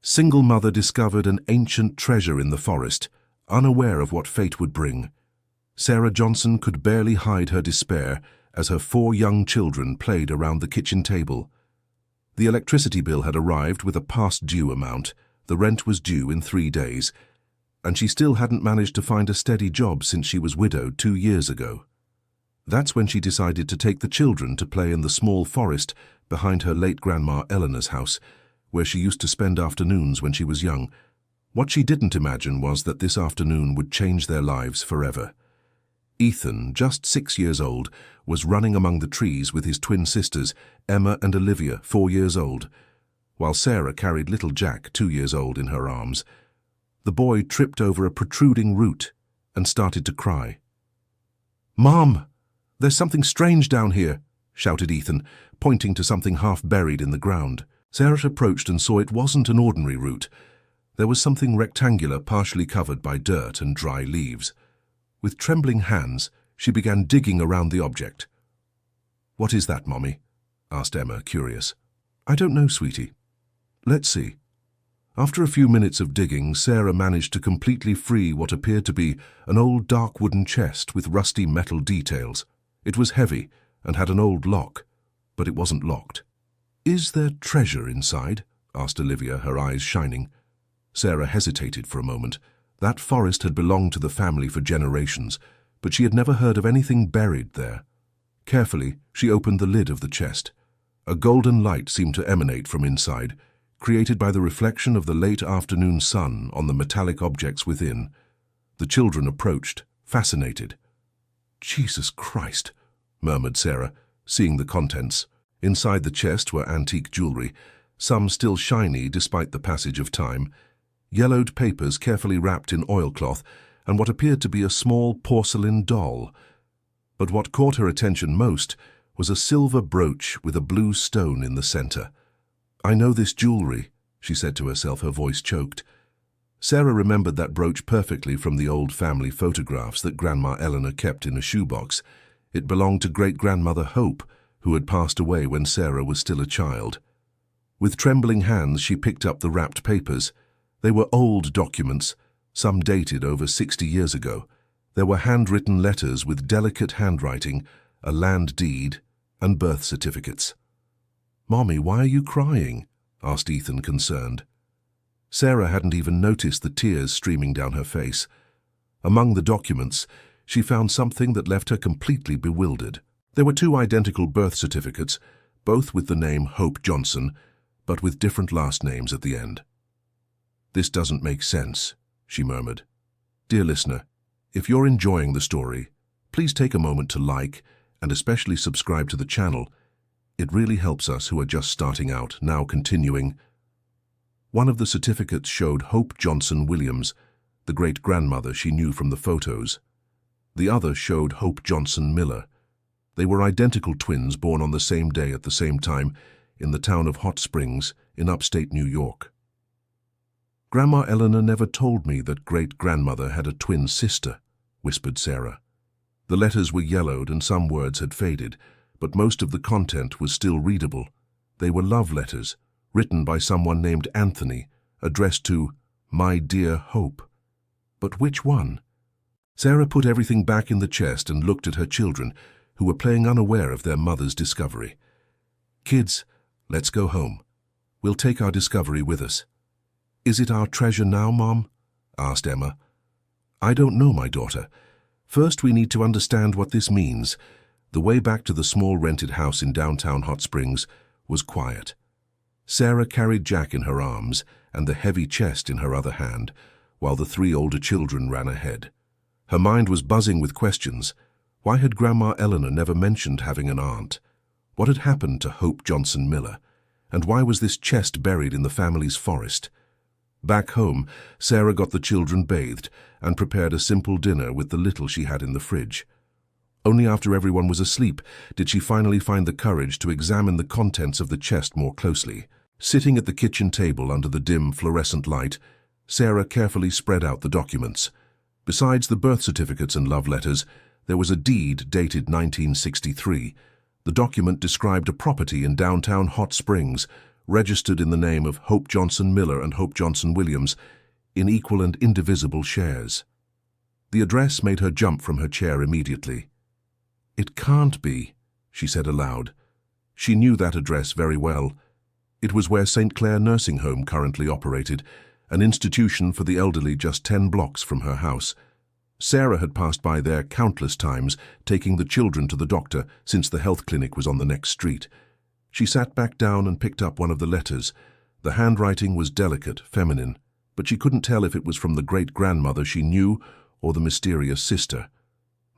Single mother discovered an ancient treasure in the forest, unaware of what fate would bring. Sarah Johnson could barely hide her despair as her 4 young children played around the kitchen table. The electricity bill had arrived with a past due amount. The rent was due in 3 days, and she still hadn't managed to find a steady job since she was widowed 2 years ago. That's when she decided to take the children to play in the small forest behind her late grandma Eleanor's house, where she used to spend afternoons when she was young. What she didn't imagine was that this afternoon would change their lives forever. Ethan, just 6 years old, was running among the trees with his twin sisters, Emma and Olivia, 4 years old, while Sarah carried little Jack, 2 years old, in her arms. The boy tripped over a protruding root and started to cry. "Mom, there's something strange down here," shouted Ethan, pointing to something half buried in the ground. Sarah approached and saw it wasn't an ordinary root. There was something rectangular, partially covered by dirt and dry leaves. With trembling hands, she began digging around the object. "What is that, Mommy?" asked Emma, curious. "I don't know, sweetie. Let's see." After a few minutes of digging, Sarah managed to completely free what appeared to be an old dark wooden chest with rusty metal details. It was heavy and had an old lock, but it wasn't locked. "Is there treasure inside?" asked Olivia, her eyes shining. Sarah hesitated for a moment. That forest had belonged to the family for generations, but she had never heard of anything buried there. Carefully, she opened the lid of the chest. A golden light seemed to emanate from inside, created by the reflection of the late afternoon sun on the metallic objects within. The children approached, fascinated. "Jesus Christ," murmured Sarah, seeing the contents. Inside the chest were antique jewelry, some still shiny despite the passage of time, yellowed papers carefully wrapped in oilcloth, and what appeared to be a small porcelain doll. But what caught her attention most was a silver brooch with a blue stone in the center. "I know this jewelry," she said to herself, her voice choked. Sarah remembered that brooch perfectly from the old family photographs that Grandma Eleanor kept in a shoebox. It belonged to great-grandmother Hope, who had passed away when Sarah was still a child. With trembling hands, she picked up the wrapped papers. They were old documents, some dated over 60 years ago. There were handwritten letters with delicate handwriting, a land deed, and birth certificates. "Mommy, why are you crying?" asked Ethan, concerned. Sarah hadn't even noticed the tears streaming down her face. Among the documents, she found something that left her completely bewildered. There were 2 identical birth certificates, both with the name Hope Johnson, but with different last names at the end. "This doesn't make sense," she murmured. Dear listener, if you're enjoying the story, please take a moment to like and especially subscribe to the channel. It really helps us who are just starting out. Now continuing. One of the certificates showed Hope Johnson Williams, the great-grandmother she knew from the photos. The other showed Hope Johnson Miller. They were identical twins born on the same day at the same time in the town of Hot Springs in upstate New York. "Grandma Eleanor never told me that great-grandmother had a twin sister," whispered Sarah. The letters were yellowed and some words had faded, but most of the content was still readable. They were love letters, written by someone named Anthony, addressed to "My dear Hope." But which one? Sarah put everything back in the chest and looked at her children, who were playing unaware of their mother's discovery. "Kids, let's go home. We'll take our discovery with us." "Is it our treasure now, Mom?" asked Emma. "I don't know, my daughter. First, we need to understand what this means." The way back to the small rented house in downtown Hot Springs was quiet. Sarah carried Jack in her arms and the heavy chest in her other hand, while the 3 older children ran ahead. Her mind was buzzing with questions. Why had Grandma Eleanor never mentioned having an aunt? What had happened to Hope Johnson Miller? And why was this chest buried in the family's forest? Back home, Sarah got the children bathed and prepared a simple dinner with the little she had in the fridge. Only after everyone was asleep did she finally find the courage to examine the contents of the chest more closely. Sitting at the kitchen table under the dim fluorescent light, Sarah carefully spread out the documents. Besides the birth certificates and love letters, there was a deed dated 1963. The document described a property in downtown Hot Springs, registered in the name of Hope Johnson Miller and Hope Johnson Williams, in equal and indivisible shares. The address made her jump from her chair immediately. "It can't be," she said aloud. She knew that address very well. It was where St. Clair Nursing Home currently operated, an institution for the elderly just 10 blocks from her house. Sarah had passed by there countless times, taking the children to the doctor since the health clinic was on the next street. She sat back down and picked up one of the letters. The handwriting was delicate, feminine, but she couldn't tell if it was from the great-grandmother she knew or the mysterious sister.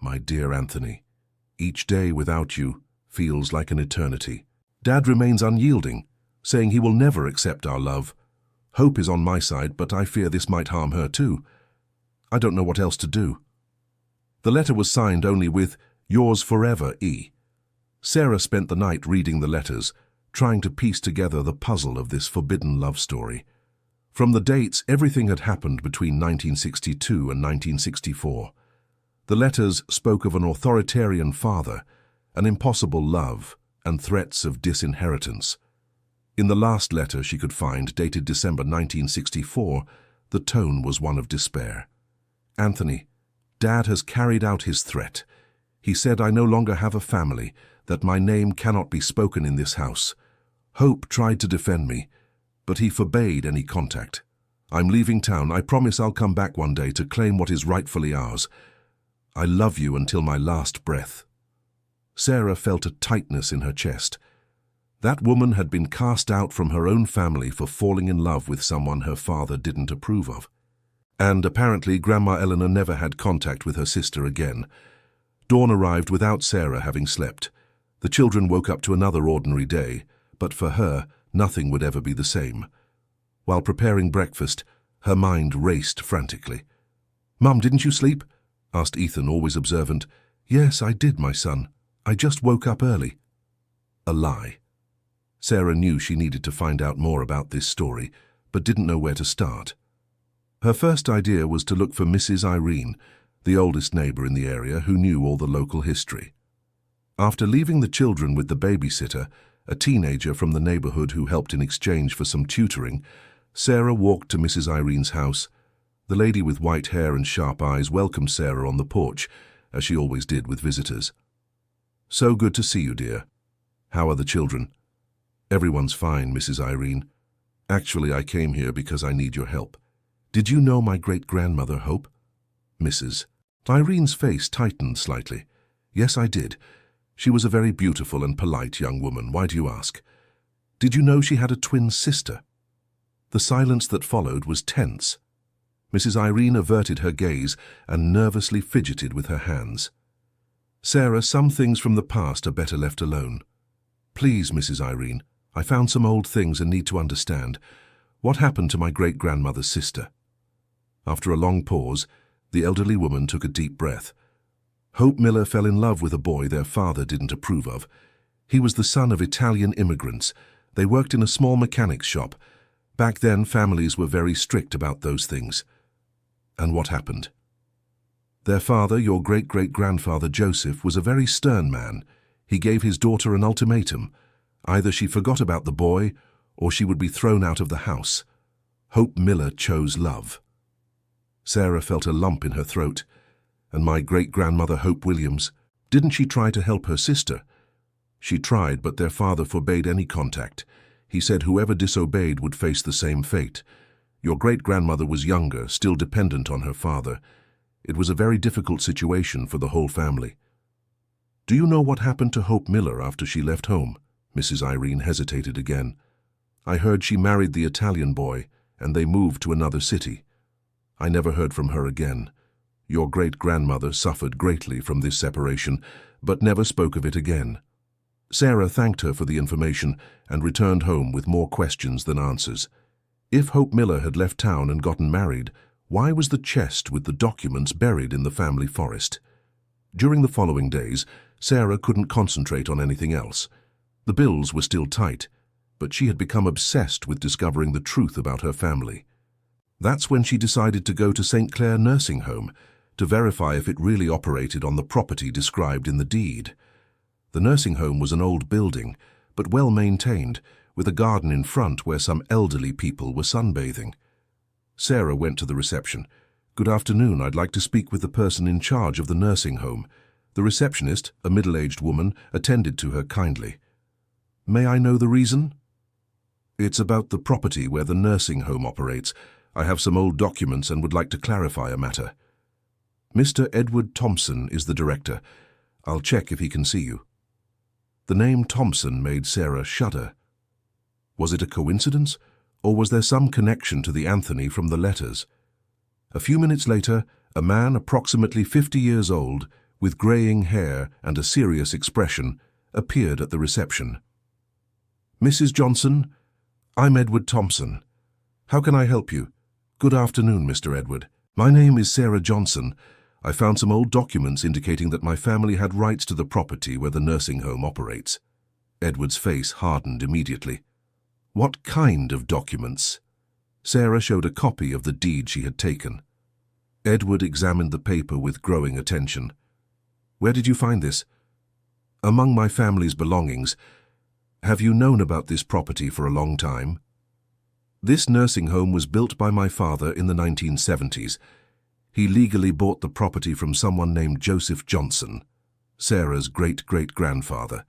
"My dear Anthony, each day without you feels like an eternity. Dad remains unyielding, saying he will never accept our love. Hope is on my side, but I fear this might harm her too. I don't know what else to do." The letter was signed only with "Yours forever, E." Sarah spent the night reading the letters, trying to piece together the puzzle of this forbidden love story. From the dates, everything had happened between 1962 and 1964. The letters spoke of an authoritarian father, an impossible love, and threats of disinheritance. In the last letter she could find, dated December 1964, the tone was one of despair. "Anthony, Dad has carried out his threat. He said I no longer have a family, that my name cannot be spoken in this house. Hope tried to defend me, but he forbade any contact. I'm leaving town. I promise I'll come back one day to claim what is rightfully ours. I love you until my last breath." Sarah felt a tightness in her chest. That woman had been cast out from her own family for falling in love with someone her father didn't approve of. And apparently Grandma Eleanor never had contact with her sister again. Dawn arrived without Sarah having slept. The children woke up to another ordinary day, but for her, nothing would ever be the same. While preparing breakfast, her mind raced frantically. "Mum, didn't you sleep?" asked Ethan, always observant. "Yes, I did, my son. I just woke up early." A lie. Sarah knew she needed to find out more about this story, but didn't know where to start. Her first idea was to look for Mrs. Irene, the oldest neighbor in the area who knew all the local history. After leaving the children with the babysitter, a teenager from the neighborhood who helped in exchange for some tutoring, Sarah walked to Mrs. Irene's house. The lady with white hair and sharp eyes welcomed Sarah on the porch, as she always did with visitors. "So good to see you, dear. How are the children?" "Everyone's fine, Mrs. Irene. Actually, I came here because I need your help. Did you know my great-grandmother, Hope?" "Mrs." Irene's face tightened slightly. "Yes, I did. She was a very beautiful and polite young woman. Why do you ask? Did you know she had a twin sister?" The silence that followed was tense. Mrs. Irene averted her gaze and nervously fidgeted with her hands. "Sarah, some things from the past are better left alone. Please, Mrs. Irene, I found some old things and need to understand. What happened to my great-grandmother's sister?" After a long pause, the elderly woman took a deep breath. "Hope Miller fell in love with a boy their father didn't approve of. He was the son of Italian immigrants. They worked in a small mechanics shop. Back then, families were very strict about those things." "And what happened?" "Their father, your great-great-grandfather Joseph, was a very stern man. He gave his daughter an ultimatum. Either she forgot about the boy, or she would be thrown out of the house. Hope Miller chose love." Sarah felt a lump in her throat. "And my great-grandmother Hope Williams, didn't she try to help her sister?" "She tried, but their father forbade any contact. He said whoever disobeyed would face the same fate. Your great-grandmother was younger, still dependent on her father. It was a very difficult situation for the whole family." "Do you know what happened to Hope Miller after she left home?" Mrs. Irene hesitated again. "I heard she married the Italian boy, and they moved to another city. I never heard from her again. Your great-grandmother suffered greatly from this separation, but never spoke of it again." Sarah thanked her for the information and returned home with more questions than answers. If Hope Miller had left town and gotten married, why was the chest with the documents buried in the family forest? During the following days, Sarah couldn't concentrate on anything else. The bills were still tight, but she had become obsessed with discovering the truth about her family. That's when she decided to go to St. Clair Nursing Home to verify if it really operated on the property described in the deed. The nursing home was an old building, but well maintained, with a garden in front where some elderly people were sunbathing. Sarah went to the reception. "Good afternoon, I'd like to speak with the person in charge of the nursing home." The receptionist, a middle-aged woman, attended to her kindly. "May I know the reason?" "It's about the property where the nursing home operates. I have some old documents and would like to clarify a matter." "Mr. Edward Thompson is the director. I'll check if he can see you." The name Thompson made Sarah shudder. Was it a coincidence, or was there some connection to the Anthony from the letters? A few minutes later, a man approximately 50 years old, with greying hair and a serious expression, appeared at the reception. "Mrs. Johnson, I'm Edward Thompson. How can I help you?" "Good afternoon, Mr. Edward. My name is Sarah Johnson. I found some old documents indicating that my family had rights to the property where the nursing home operates." Edward's face hardened immediately. "What kind of documents?" Sarah showed a copy of the deed she had taken. Edward examined the paper with growing attention. "Where did you find this?" "Among my family's belongings. Have you known about this property for a long time?" "This nursing home was built by my father in the 1970s. He legally bought the property from someone named Joseph Johnson, Sarah's great-great-grandfather."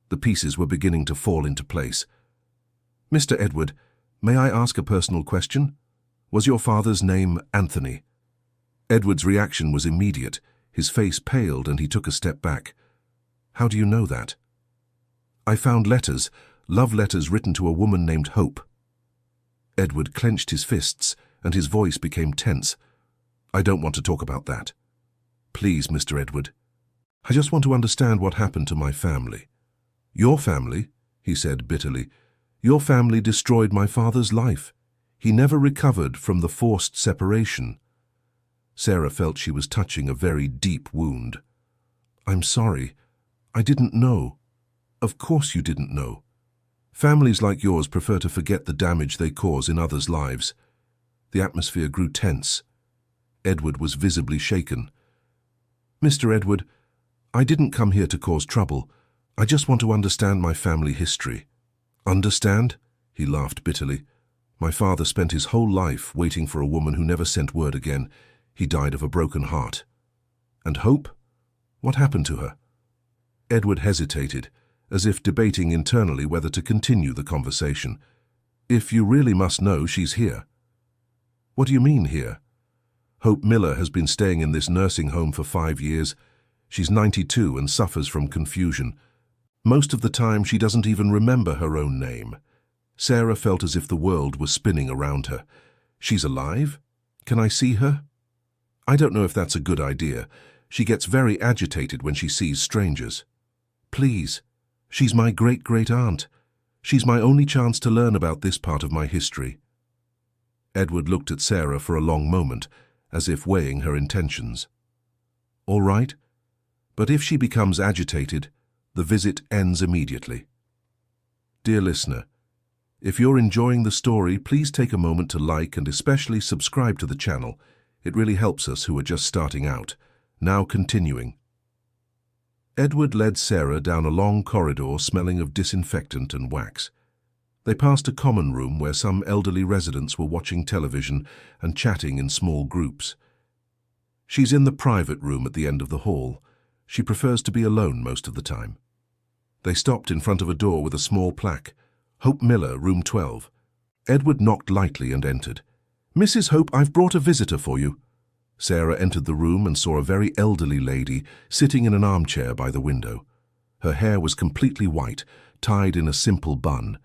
The pieces were beginning to fall into place. "Mr. Edward, may I ask a personal question? Was your father's name Anthony?" Edward's reaction was immediate. His face paled and he took a step back. "How do you know that?" "I found letters, love letters written to a woman named Hope." Edward clenched his fists and his voice became tense. "I don't want to talk about that." "Please, Mr. Edward. I just want to understand what happened to my family." "Your family?" he said bitterly. "Your family destroyed my father's life. He never recovered from the forced separation." Sarah felt she was touching a very deep wound. "I'm sorry. I didn't know." "Of course you didn't know. Families like yours prefer to forget the damage they cause in others' lives." The atmosphere grew tense. Edward was visibly shaken. "Mr. Edward, I didn't come here to cause trouble. I just want to understand my family history." "Understand?" He laughed bitterly. "My father spent his whole life waiting for a woman who never sent word again. He died of a broken heart." "And Hope? What happened to her?" Edward hesitated, as if debating internally whether to continue the conversation. "If you really must know, she's here." "What do you mean, here?" "Hope Miller has been staying in this nursing home for 5 years. She's 92 and suffers from confusion. Most of the time she doesn't even remember her own name." Sarah felt as if the world was spinning around her. "She's alive? Can I see her?" "I don't know if that's a good idea. She gets very agitated when she sees strangers." "Please. She's my great-great-aunt. She's my only chance to learn about this part of my history." Edward looked at Sarah for a long moment, as if weighing her intentions. "All right. But if she becomes agitated, the visit ends immediately." Dear listener, if you're enjoying the story, please take a moment to like and especially subscribe to the channel. It really helps us who are just starting out. Now continuing. Edward led Sarah down a long corridor smelling of disinfectant and wax. They passed a common room where some elderly residents were watching television and chatting in small groups. "She's in the private room at the end of the hall. She prefers to be alone most of the time." They stopped in front of a door with a small plaque, "Hope Miller, room 12. Edward knocked lightly and entered. "Mrs. Hope, I've brought a visitor for you." Sarah entered the room and saw a very elderly lady sitting in an armchair by the window. Her hair was completely white, tied in a simple bun.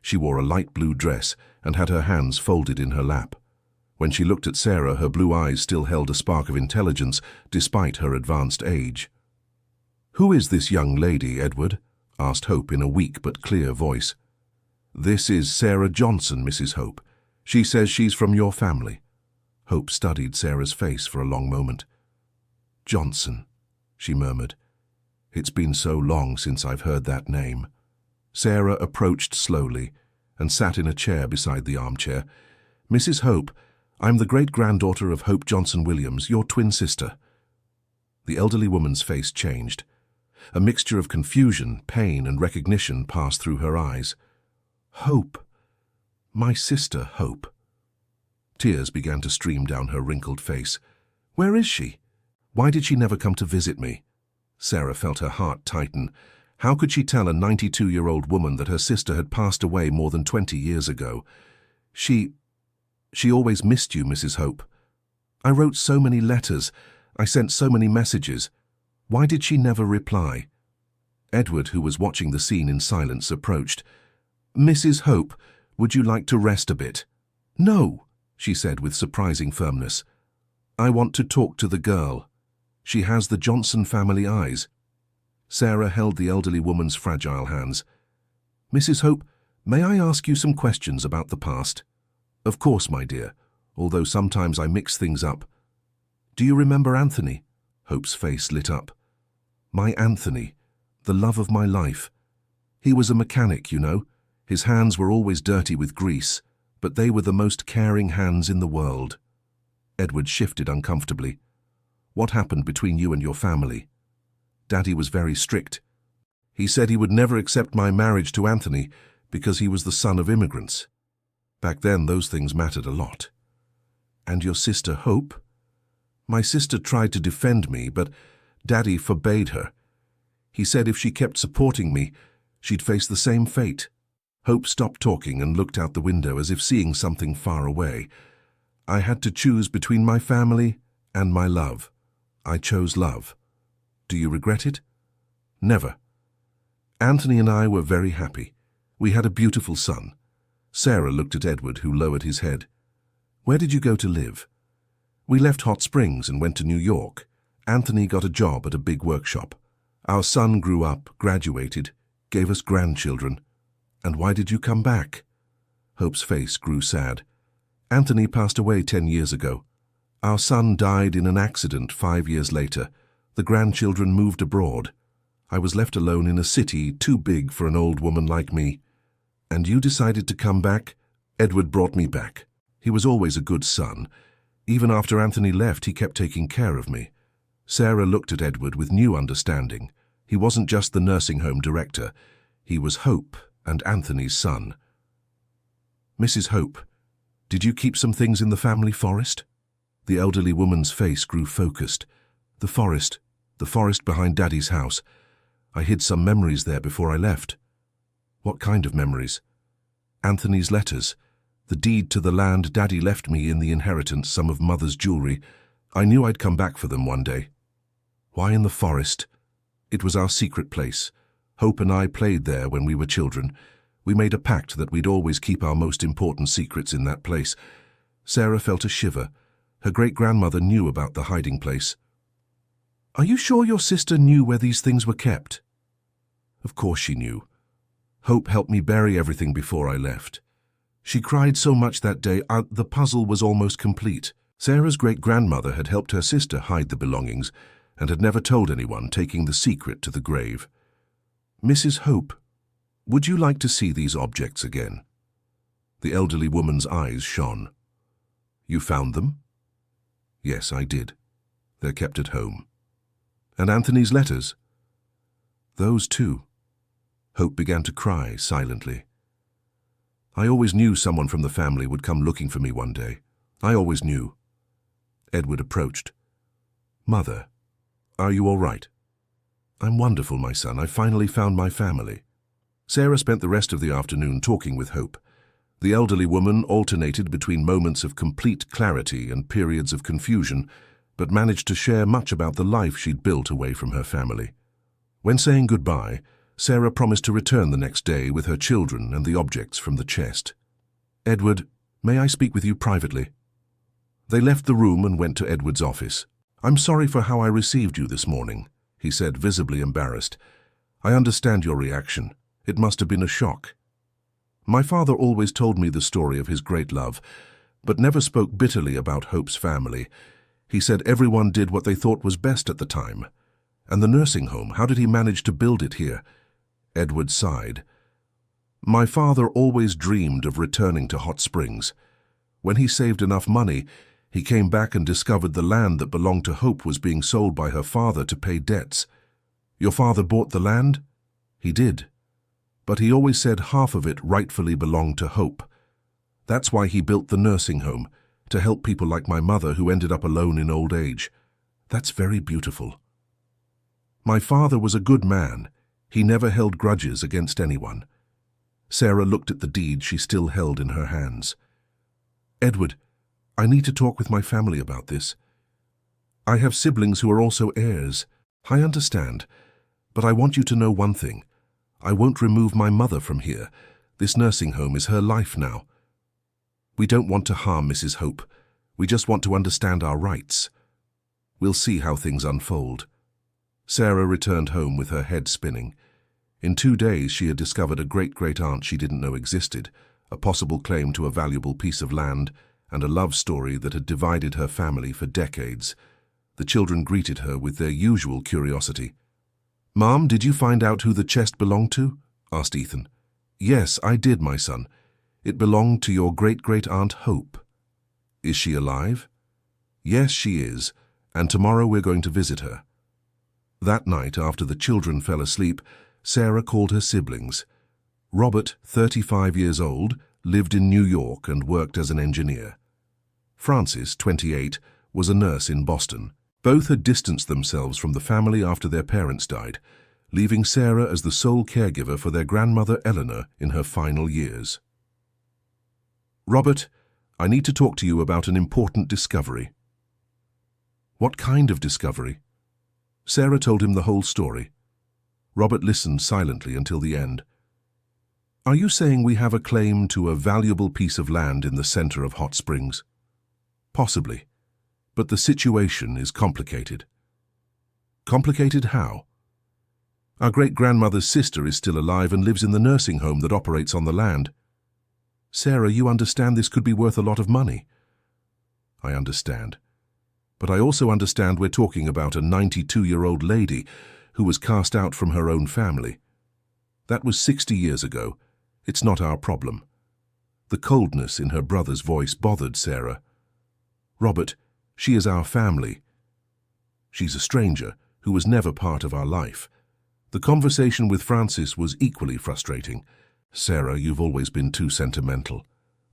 She wore a light blue dress and had her hands folded in her lap. When she looked at Sarah, her blue eyes still held a spark of intelligence despite her advanced age. "Who is this young lady, Edward?" asked Hope in a weak but clear voice. "This is Sarah Johnson, Mrs. Hope. She says she's from your family." Hope studied Sarah's face for a long moment. "Johnson," she murmured. "It's been so long since I've heard that name." Sarah approached slowly and sat in a chair beside the armchair. "Mrs. Hope, I'm the great-granddaughter of Hope Johnson Williams, your twin sister." The elderly woman's face changed. A mixture of confusion, pain, and recognition passed through her eyes. Hope. My sister, Hope. Tears began to stream down her wrinkled face. Where is she? Why did she never come to visit me? Sarah felt her heart tighten. How could she tell a 92-year-old woman that her sister had passed away more than 20 years ago? She always missed you, Mrs. Hope. I wrote so many letters. I sent so many messages. Why did she never reply? Edward, who was watching the scene in silence, approached. Mrs. Hope, would you like to rest a bit? No, she said with surprising firmness. I want to talk to the girl. She has the Johnson family eyes. Sarah held the elderly woman's fragile hands. Mrs. Hope, may I ask you some questions about the past? Of course, my dear, although sometimes I mix things up. Do you remember Anthony? Hope's face lit up. My Anthony, the love of my life. He was a mechanic, you know. His hands were always dirty with grease, but they were the most caring hands in the world. Edward shifted uncomfortably. What happened between you and your family? Daddy was very strict. He said he would never accept my marriage to Anthony because he was the son of immigrants. Back then, those things mattered a lot. And your sister, Hope? My sister tried to defend me, but Daddy forbade her. He said if she kept supporting me, she'd face the same fate. Hope stopped talking and looked out the window as if seeing something far away. I had to choose between my family and my love. I chose love. Do you regret it? Never. Anthony and I were very happy. We had a beautiful son. Sarah looked at Edward, who lowered his head. Where did you go to live? We left Hot Springs and went to New York. Anthony got a job at a big workshop. Our son grew up, graduated, gave us grandchildren. And why did you come back? Hope's face grew sad. Anthony passed away 10 years ago. Our son died in an accident 5 years later. The grandchildren moved abroad. I was left alone in a city too big for an old woman like me. And you decided to come back? Edward brought me back. He was always a good son. Even after Anthony left, he kept taking care of me. Sarah looked at Edward with new understanding. He wasn't just the nursing home director. He was Hope and Anthony's son. Mrs. Hope, did you keep some things in the family forest? The elderly woman's face grew focused. The forest behind Daddy's house. I hid some memories there before I left. What kind of memories? Anthony's letters, the deed to the land Daddy left me in the inheritance, some of Mother's jewelry. I knew I'd come back for them one day. Why in the forest? It was our secret place. Hope and I played there when we were children. We made a pact that we'd always keep our most important secrets in that place. Sarah felt a shiver. Her great-grandmother knew about the hiding place. Are you sure your sister knew where these things were kept? Of course she knew. Hope helped me bury everything before I left. She cried so much that day, the puzzle was almost complete. Sarah's great-grandmother had helped her sister hide the belongings and had never told anyone, taking the secret to the grave. Mrs. Hope, would you like to see these objects again? The elderly woman's eyes shone. You found them? Yes, I did. They're kept at home. And Anthony's letters? Those too. Hope began to cry silently. I always knew someone from the family would come looking for me one day. I always knew. Edward approached. Mother, are you all right? I'm wonderful, my son. I finally found my family. Sarah spent the rest of the afternoon talking with Hope. The elderly woman alternated between moments of complete clarity and periods of confusion, but managed to share much about the life she'd built away from her family. When saying goodbye, Sarah promised to return the next day with her children and the objects from the chest. Edward, may I speak with you privately? They left the room and went to Edward's office. I'm sorry for how I received you this morning, he said, visibly embarrassed. I understand your reaction. It must have been a shock. My father always told me the story of his great love, but never spoke bitterly about Hope's family. He said everyone did what they thought was best at the time. And the nursing home, how did he manage to build it here? Edward sighed. My father always dreamed of returning to Hot Springs. When he saved enough money, he came back and discovered the land that belonged to Hope was being sold by her father to pay debts. Your father bought the land? He did. but he always said half of it rightfully belonged to Hope. That's why he built the nursing home, to help people like my mother who ended up alone in old age. That's very beautiful. My father was a good man. He never held grudges against anyone. Sarah looked at the deed she still held in her hands. Edward, I need to talk with my family about this. I have siblings who are also heirs. I understand, but I want you to know one thing. I won't remove my mother from here. This nursing home is her life now. We don't want to harm Mrs. Hope. We just want to understand our rights. We'll see how things unfold. Sarah returned home with her head spinning. In 2 days she had discovered a great-great-aunt she didn't know existed, a possible claim to a valuable piece of land, and a love story that had divided her family for decades. The children greeted her with their usual curiosity. "Mom, did you find out who the chest belonged to?" asked Ethan. "Yes, I did, my son. It belonged to your great-great-aunt Hope." "Is she alive?" "Yes, she is, and tomorrow we're going to visit her." That night, after the children fell asleep, Sarah called her siblings. Robert, 35 years old, lived in New York and worked as an engineer. Frances, 28, was a nurse in Boston. Both had distanced themselves from the family after their parents died, leaving Sarah as the sole caregiver for their grandmother Eleanor in her final years. "Robert, I need to talk to you about an important discovery." "What kind of discovery?" Sarah told him the whole story. Robert listened silently until the end. "Are you saying we have a claim to a valuable piece of land in the center of Hot Springs?" "Possibly, but the situation is complicated." "Complicated how?" "Our great-grandmother's sister is still alive and lives in the nursing home that operates on the land." "Sarah, you understand this could be worth a lot of money." "I understand. But I also understand we're talking about a 92-year-old lady who was cast out from her own family. That was 60 years ago. It's not our problem." The coldness in her brother's voice bothered Sarah. "Robert, she is our family. She's a stranger who was never part of our life." The conversation with Frances was equally frustrating. "Sarah, you've always been too sentimental.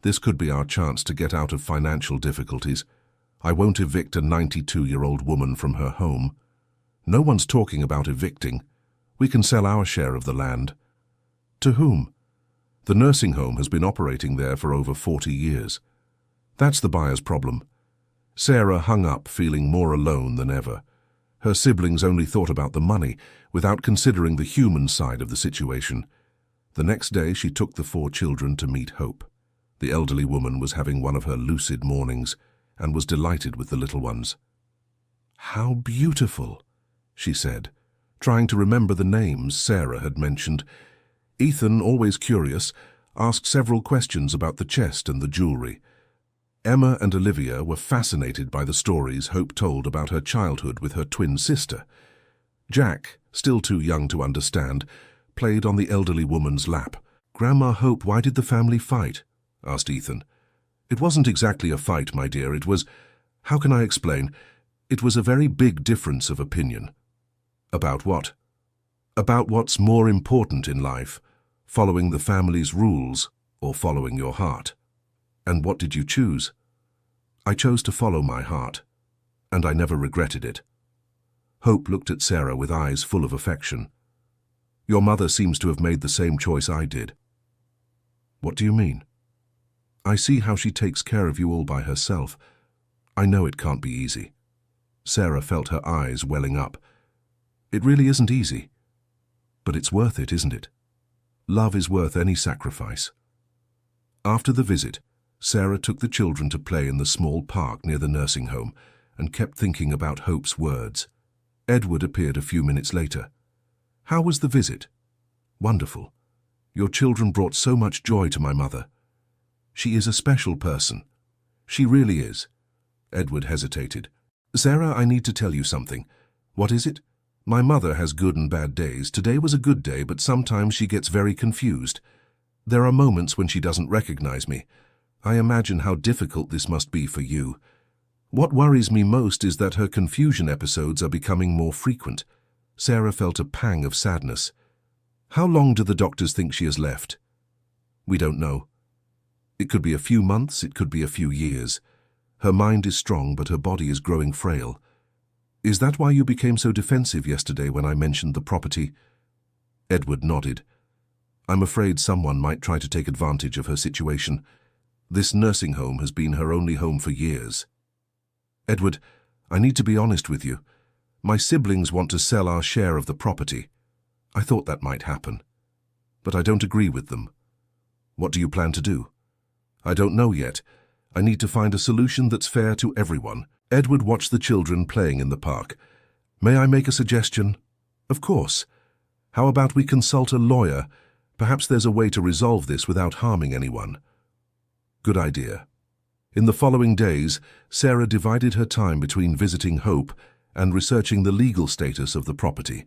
This could be our chance to get out of financial difficulties. I won't evict a 92-year-old woman from her home." "No one's talking about evicting. We can sell our share of the land." "To whom?" "The nursing home has been operating there for over 40 years. That's the buyer's problem." Sarah hung up, feeling more alone than ever. Her siblings only thought about the money, without considering the human side of the situation. The next day she took the 4 children to meet Hope. The elderly woman was having one of her lucid mornings, and was delighted with the little ones. "How beautiful," she said, trying to remember the names Sarah had mentioned. Ethan, always curious, asked several questions about the chest and the jewelry. Emma and Olivia were fascinated by the stories Hope told about her childhood with her twin sister. Jack, still too young to understand, played on the elderly woman's lap. "Grandma Hope, why did the family fight?" asked Ethan. "It wasn't exactly a fight, my dear. It was, how can I explain? It was a very big difference of opinion." "About what?" "About what's more important in life, following the family's rules or following your heart." "And what did you choose?" "I chose to follow my heart, and I never regretted it." Hope looked at Sarah with eyes full of affection. "Your mother seems to have made the same choice I did." "What do you mean?" "I see how she takes care of you all by herself. I know it can't be easy." Sarah felt her eyes welling up. "It really isn't easy. But it's worth it, isn't it? Love is worth any sacrifice." After the visit, Sarah took the children to play in the small park near the nursing home and kept thinking about Hope's words. Edward appeared a few minutes later. "How was the visit?" "Wonderful. Your children brought so much joy to my mother. She is a special person. She really is." Edward hesitated. "Sarah, I need to tell you something." "What is it?" "My mother has good and bad days. Today was a good day, but sometimes she gets very confused. There are moments when she doesn't recognize me. I imagine how difficult this must be for you. What worries me most is that her confusion episodes are becoming more frequent." Sarah felt a pang of sadness. How long do the doctors think she has left? We don't know. It could be a few months, it could be a few years. Her mind is strong, but her body is growing frail. Is that why you became so defensive yesterday when I mentioned the property? Edward nodded. I'm afraid someone might try to take advantage of her situation. This nursing home has been her only home for years. Edward, I need to be honest with you. My siblings want to sell our share of the property. I thought that might happen. But I don't agree with them. What do you plan to do? I don't know yet. I need to find a solution that's fair to everyone. Edward watched the children playing in the park. May I make a suggestion? Of course. How about we consult a lawyer? Perhaps there's a way to resolve this without harming anyone. Good idea. In the following days, Sarah divided her time between visiting Hope and researching the legal status of the property.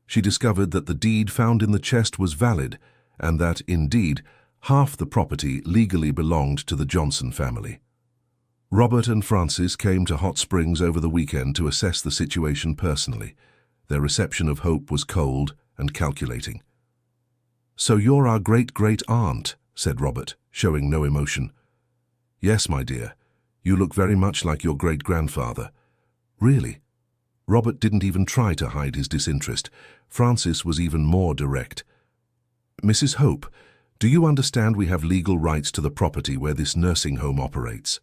She discovered that the deed found in the chest was valid and that, indeed, half the property legally belonged to the Johnson family. Robert and Francis came to Hot Springs over the weekend to assess the situation personally. Their reception of Hope was cold and calculating. So you're our great-great-aunt, said Robert, showing no emotion. Yes, my dear. You look very much like your great-grandfather. Really? Robert didn't even try to hide his disinterest. Francis was even more direct. Mrs. Hope, do you understand we have legal rights to the property where this nursing home operates?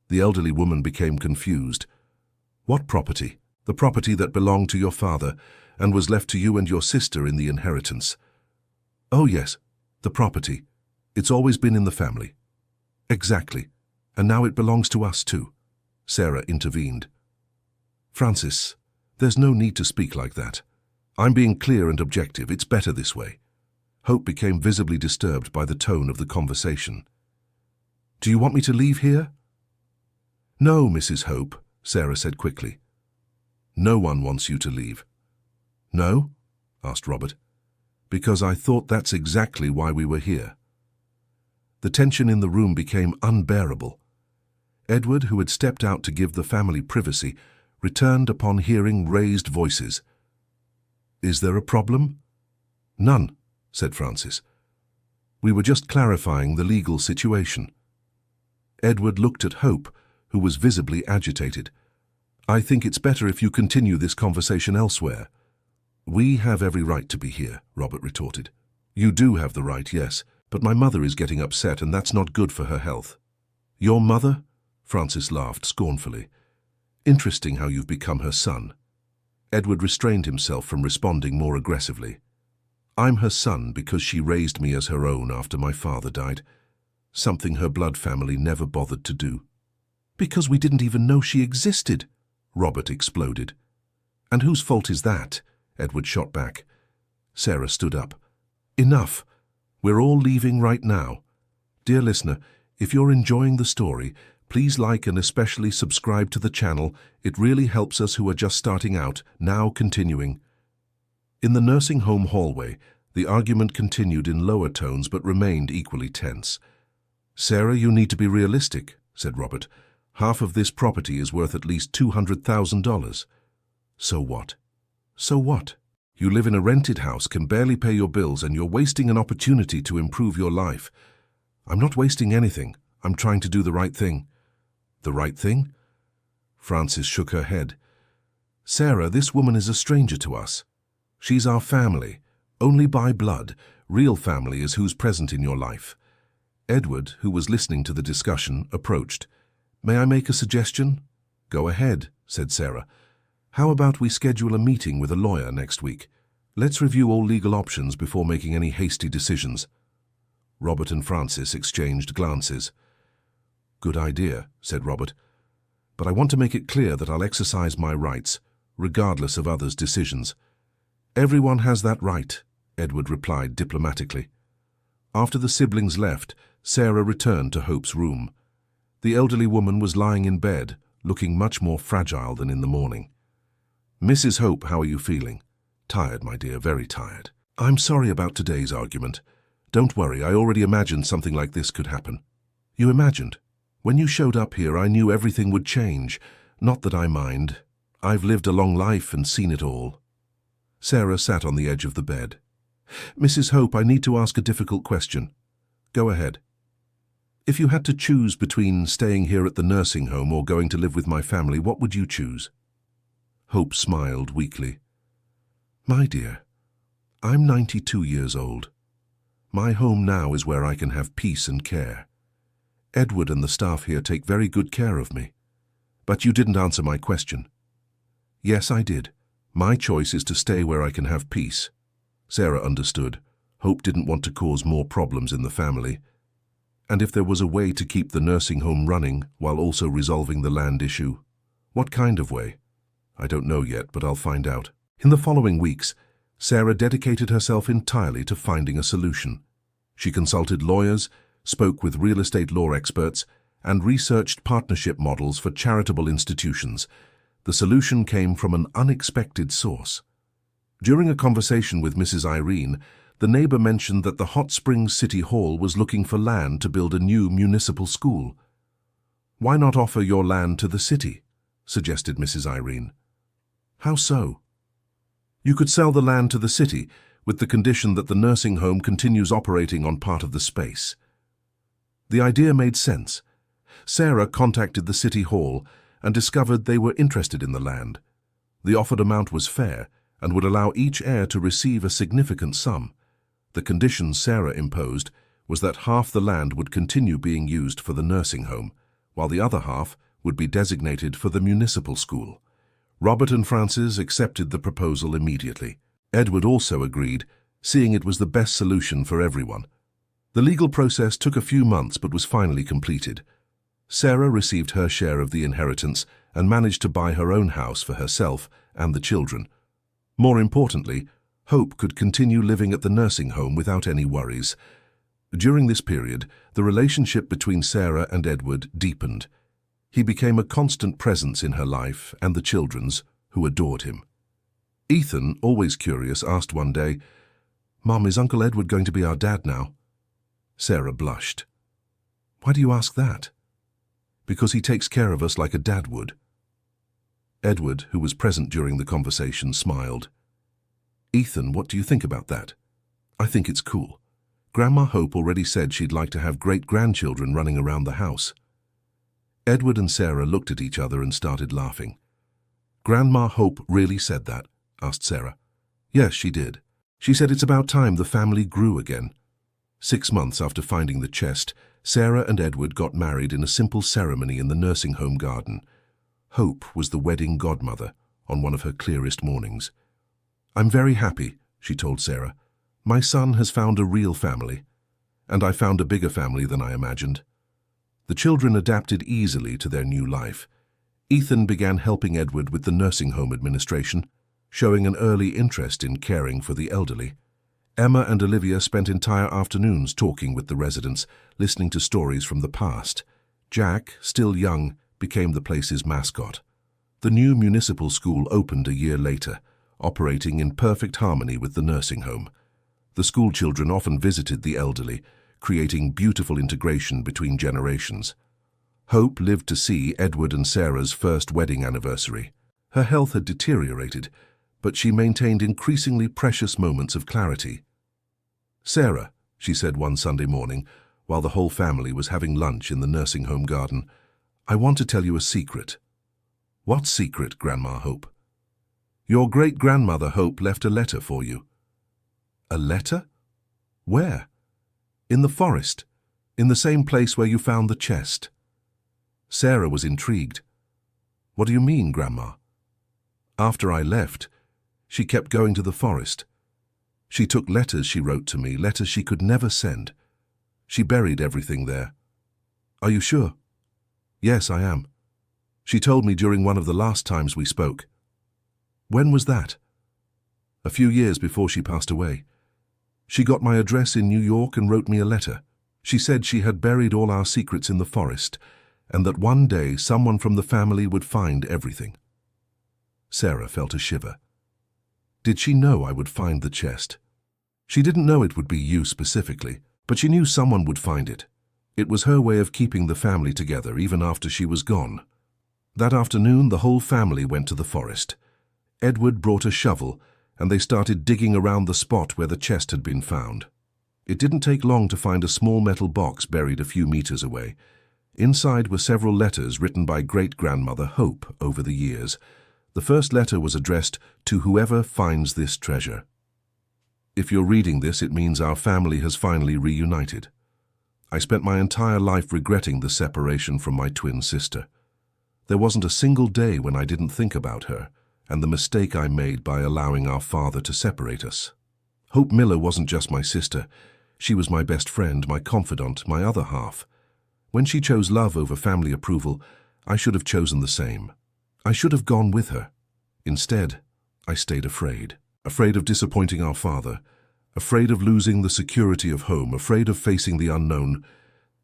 The elderly woman became confused. What property? The property that belonged to your father and was left to you and your sister in the inheritance. Oh yes, the property. It's always been in the family. Exactly. And now it belongs to us too. Sarah intervened. Francis, there's no need to speak like that. I'm being clear and objective. It's better this way. Hope became visibly disturbed by the tone of the conversation. Do you want me to leave here? No, Mrs. Hope, Sarah said quickly. No one wants you to leave. No? Asked Robert. Because I thought that's exactly why we were here. The tension in the room became unbearable. Edward, who had stepped out to give the family privacy, returned upon hearing raised voices. Is there a problem? None, said Francis. We were just clarifying the legal situation. Edward looked at Hope, who was visibly agitated. I think it's better if you continue this conversation elsewhere. We have every right to be here, Robert retorted. You do have the right, yes, but my mother is getting upset and that's not good for her health. Your mother? Francis laughed scornfully. Interesting how you've become her son. Edward restrained himself from responding more aggressively. I'm her son because she raised me as her own after my father died, something her blood family never bothered to do. Because we didn't even know she existed, Robert exploded. And whose fault is that? Edward shot back. Sarah stood up. Enough. We're all leaving right now. Dear listener, if you're enjoying the story, please like and especially subscribe to the channel. It really helps us who are just starting out. Now continuing. In the nursing home hallway, the argument continued in lower tones but remained equally tense. Sarah, you need to be realistic, said Robert. Half of this property is worth at least $200,000. So what? So what? You live in a rented house, can barely pay your bills, and you're wasting an opportunity to improve your life. I'm not wasting anything. I'm trying to do the right thing. The right thing? Francis shook her head. Sarah, this woman is a stranger to us. She's our family, only by blood. Real family is who's present in your life. Edward, who was listening to the discussion, approached. May I make a suggestion? Go ahead, said Sarah. How about we schedule a meeting with a lawyer next week? Let's review all legal options before making any hasty decisions. Robert and Francis exchanged glances. Good idea, said Robert. But I want to make it clear that I'll exercise my rights, regardless of others' decisions. Everyone has that right, Edward replied diplomatically. After the siblings left, Sarah returned to Hope's room. The elderly woman was lying in bed, looking much more fragile than in the morning. Mrs. Hope, how are you feeling? Tired, my dear, very tired. I'm sorry about today's argument. Don't worry, I already imagined something like this could happen. You imagined? When you showed up here, I knew everything would change. Not that I mind. I've lived a long life and seen it all. Sarah sat on the edge of the bed. Mrs. Hope, I need to ask a difficult question. Go ahead. If you had to choose between staying here at the nursing home or going to live with my family, what would you choose? Hope smiled weakly. My dear, I'm 92 years old. My home now is where I can have peace and care. Edward and the staff here take very good care of me. But you didn't answer my question. Yes, I did. My choice is to stay where I can have peace. Sarah understood. Hope didn't want to cause more problems in the family. And if there was a way to keep the nursing home running while also resolving the land issue, what kind of way? I don't know yet, but I'll find out. In the following weeks, Sarah dedicated herself entirely to finding a solution. She consulted lawyers, spoke with real estate law experts, and researched partnership models for charitable institutions. The solution came from an unexpected source. During a conversation with Mrs. Irene, the neighbor mentioned that the Hot Springs City Hall was looking for land to build a new municipal school. Why not offer your land to the city? Suggested Mrs. Irene. How so? You could sell the land to the city with the condition that the nursing home continues operating on part of the space. The idea made sense. Sarah contacted the City Hall and discovered they were interested in the land. The offered amount was fair and would allow each heir to receive a significant sum. The condition Sarah imposed was that half the land would continue being used for the nursing home, while the other half would be designated for the municipal school. Robert and Frances accepted the proposal immediately. Edward also agreed, seeing it was the best solution for everyone. The legal process took a few months but was finally completed. Sarah received her share of the inheritance and managed to buy her own house for herself and the children. More importantly, Hope could continue living at the nursing home without any worries. During this period, the relationship between Sarah and Edward deepened. He became a constant presence in her life and the children's, who adored him. Ethan, always curious, asked one day, "Mom, is Uncle Edward going to be our dad now?" Sarah blushed. "Why do you ask that?" "Because he takes care of us like a dad would." Edward, who was present during the conversation, smiled. "Ethan, what do you think about that?" "I think it's cool. Grandma Hope already said she'd like to have great-grandchildren running around the house." Edward and Sarah looked at each other and started laughing. "Grandma Hope really said that?" asked Sarah. "Yes, she did. She said it's about time the family grew again." 6 months after finding the chest, Sarah and Edward got married in a simple ceremony in the nursing home garden. Hope was the wedding godmother on one of her clearest mornings. "I'm very happy," she told Sarah. "My son has found a real family, and I found a bigger family than I imagined." The children adapted easily to their new life. Ethan began helping Edward with the nursing home administration, showing an early interest in caring for the elderly. Emma and Olivia spent entire afternoons talking with the residents, listening to stories from the past. Jack, still young, became the place's mascot. The new municipal school opened a year later, operating in perfect harmony with the nursing home. The school children often visited the elderly, creating beautiful integration between generations. Hope lived to see Edward and Sarah's first wedding anniversary. Her health had deteriorated, but she maintained increasingly precious moments of clarity. "Sarah," she said one Sunday morning, while the whole family was having lunch in the nursing home garden, "I want to tell you a secret." "What secret, Grandma Hope?" "Your great-grandmother Hope left a letter for you." "A letter? Where?" "In the forest, in the same place where you found the chest." Sarah was intrigued. "What do you mean, Grandma?" "After I left, she kept going to the forest. She took letters she wrote to me, letters she could never send. She buried everything there." "Are you sure?" "Yes, I am. She told me during one of the last times we spoke." "When was that?" "A few years before she passed away. She got my address in New York and wrote me a letter. She said she had buried all our secrets in the forest, and that one day someone from the family would find everything." Sarah felt a shiver. Did she know I would find the chest? She didn't know it would be you specifically, but she knew someone would find it. It was her way of keeping the family together even after she was gone. That afternoon, the whole family went to the forest. Edward brought a shovel, and they started digging around the spot where the chest had been found. It didn't take long to find a small metal box buried a few meters away. Inside were several letters written by great-grandmother Hope over the years. The first letter was addressed to whoever finds this treasure. If you're reading this, it means our family has finally reunited. I spent my entire life regretting the separation from my twin sister. There wasn't a single day when I didn't think about her and the mistake I made by allowing our father to separate us. Hope Miller wasn't just my sister. She was my best friend, my confidant, my other half. When she chose love over family approval, I should have chosen the same. I should have gone with her. Instead, I stayed afraid. Afraid of disappointing our father, afraid of losing the security of home, afraid of facing the unknown.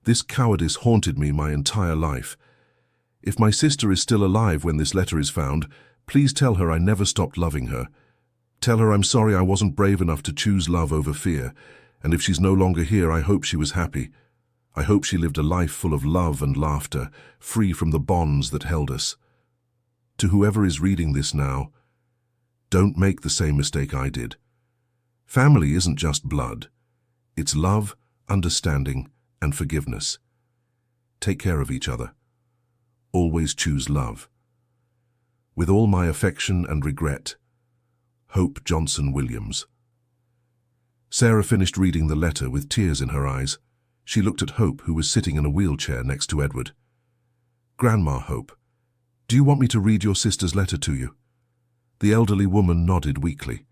This cowardice haunted me my entire life. If my sister is still alive when this letter is found, please tell her I never stopped loving her. Tell her I'm sorry I wasn't brave enough to choose love over fear, and if she's no longer here, I hope she was happy. I hope she lived a life full of love and laughter, free from the bonds that held us. To whoever is reading this now, don't make the same mistake I did. Family isn't just blood. It's love, understanding, and forgiveness. Take care of each other. Always choose love. With all my affection and regret, Hope Johnson Williams. Sarah finished reading the letter with tears in her eyes. She looked at Hope, who was sitting in a wheelchair next to Edward. "Grandma Hope, do you want me to read your sister's letter to you?" The elderly woman nodded weakly.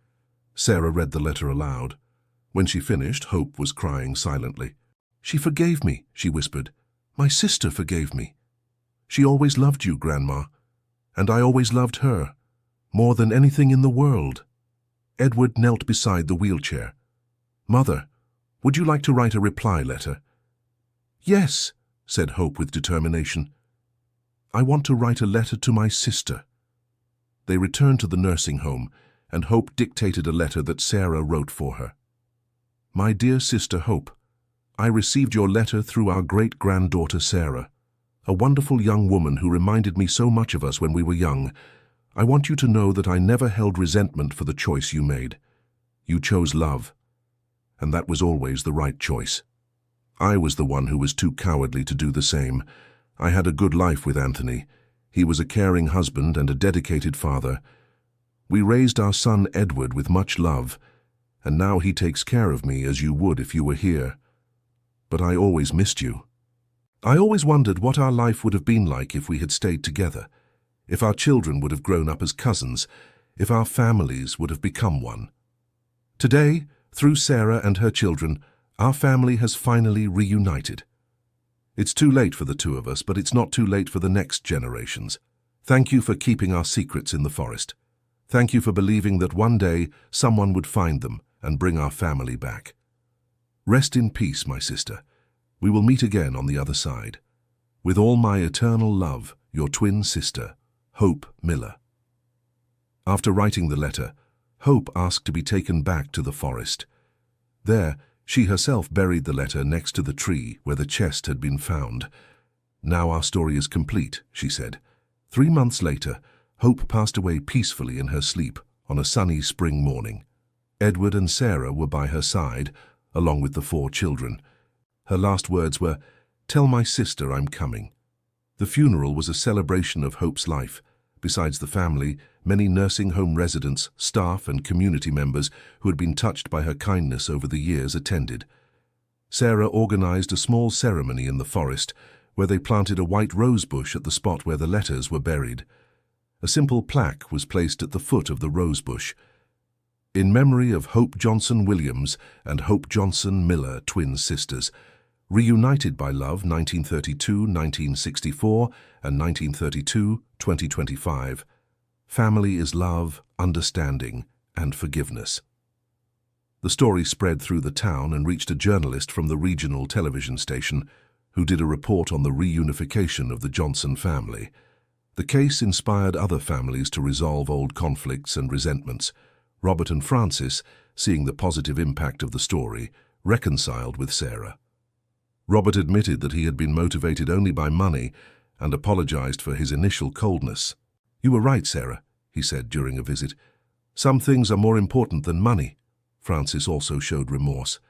Sarah read the letter aloud. When she finished, Hope was crying silently. "She forgave me," she whispered. "My sister forgave me. She always loved you, Grandma, and I always loved her, more than anything in the world." Edward knelt beside the wheelchair. "Mother, would you like to write a reply letter?" "Yes," said Hope with determination. "I want to write a letter to my sister." They returned to the nursing home, and Hope dictated a letter that Sarah wrote for her. "My dear sister Hope, I received your letter through our great-granddaughter Sarah, a wonderful young woman who reminded me so much of us when we were young. I want you to know that I never held resentment for the choice you made. You chose love, and that was always the right choice. I was the one who was too cowardly to do the same. I had a good life with Anthony. He was a caring husband and a dedicated father. We raised our son Edward with much love, and now he takes care of me as you would if you were here. But I always missed you. I always wondered what our life would have been like if we had stayed together, if our children would have grown up as cousins, if our families would have become one. Today, through Sarah and her children, our family has finally reunited. It's too late for the two of us, but it's not too late for the next generations. Thank you for keeping our secrets in the forest. Thank you for believing that one day someone would find them and bring our family back. Rest in peace, my sister. We will meet again on the other side. With all my eternal love, your twin sister, Hope Miller. After writing the letter, Hope asked to be taken back to the forest. There, she herself buried the letter next to the tree where the chest had been found. "Now our story is complete," she said. 3 months later, Hope passed away peacefully in her sleep on a sunny spring morning. Edward and Sarah were by her side, along with the 4 children. Her last words were, "Tell my sister I'm coming." The funeral was a celebration of Hope's life. Besides the family, many nursing home residents, staff, and community members who had been touched by her kindness over the years attended. Sarah organized a small ceremony in the forest where they planted a white rose bush at the spot where the letters were buried. A simple plaque was placed at the foot of the rose bush. In memory of Hope Johnson Williams and Hope Johnson Miller, twin sisters, reunited by love 1932-1964 and 1932-2025. Family is love, understanding, and forgiveness. The story spread through the town and reached a journalist from the regional television station who did a report on the reunification of the Johnson family. The case inspired other families to resolve old conflicts and resentments. Robert and Francis, seeing the positive impact of the story, reconciled with Sarah. Robert admitted that he had been motivated only by money and apologized for his initial coldness. "You were right, Sarah," he said during a visit. Some things are more important than money. Francis also showed remorse.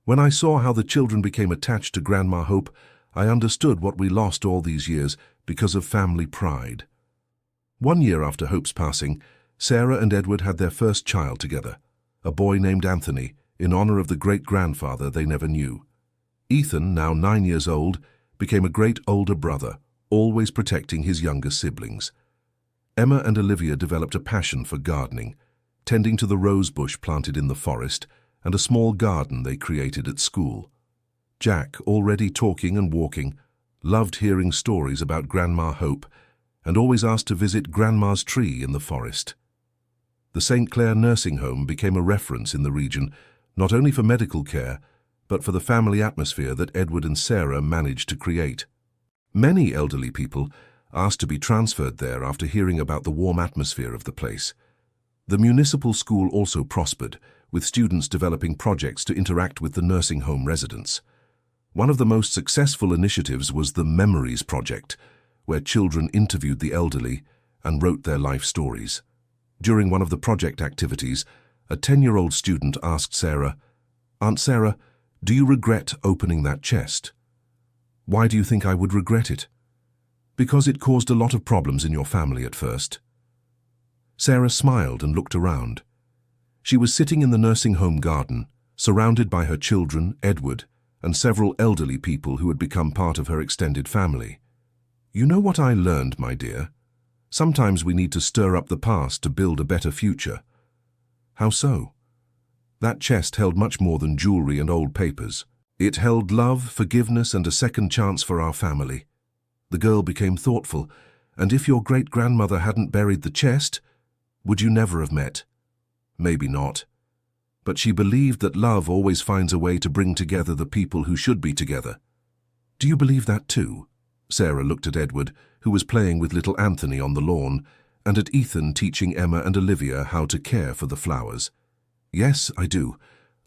When I saw how the children became attached to Grandma Hope, I understood what we lost all these years because of family pride. 1 year after Hope's passing, Sarah and Edward had their first child together, a boy named Anthony, in honor of the great-grandfather they never knew. Ethan, now 9 years old, became a great older brother, always protecting his younger siblings. Emma and Olivia developed a passion for gardening, tending to the rose bush planted in the forest and a small garden they created at school. Jack, already talking and walking, loved hearing stories about Grandma Hope and always asked to visit Grandma's tree in the forest. The St. Clair Nursing Home became a reference in the region, not only for medical care, but for the family atmosphere that Edward and Sarah managed to create. Many elderly people asked to be transferred there after hearing about the warm atmosphere of the place. The municipal school also prospered, with students developing projects to interact with the nursing home residents. One of the most successful initiatives was the Memories Project, where children interviewed the elderly and wrote their life stories. During one of the project activities, a 10-year-old student asked Sarah, "Aunt Sarah, do you regret opening that chest?" "Why do you think I would regret it?" "Because it caused a lot of problems in your family at first." Sarah smiled and looked around. She was sitting in the nursing home garden, surrounded by her children, Edward, and several elderly people who had become part of her extended family. "You know what I learned, my dear? Sometimes we need to stir up the past to build a better future." "How so?" "That chest held much more than jewelry and old papers. It held love, forgiveness, and a second chance for our family." The girl became thoughtful. "And if your great-grandmother hadn't buried the chest, would you never have met?" "Maybe not. But she believed that love always finds a way to bring together the people who should be together." "Do you believe that too?" Sarah looked at Edward, who was playing with little Anthony on the lawn, and at Ethan teaching Emma and Olivia how to care for the flowers. "Yes, I do.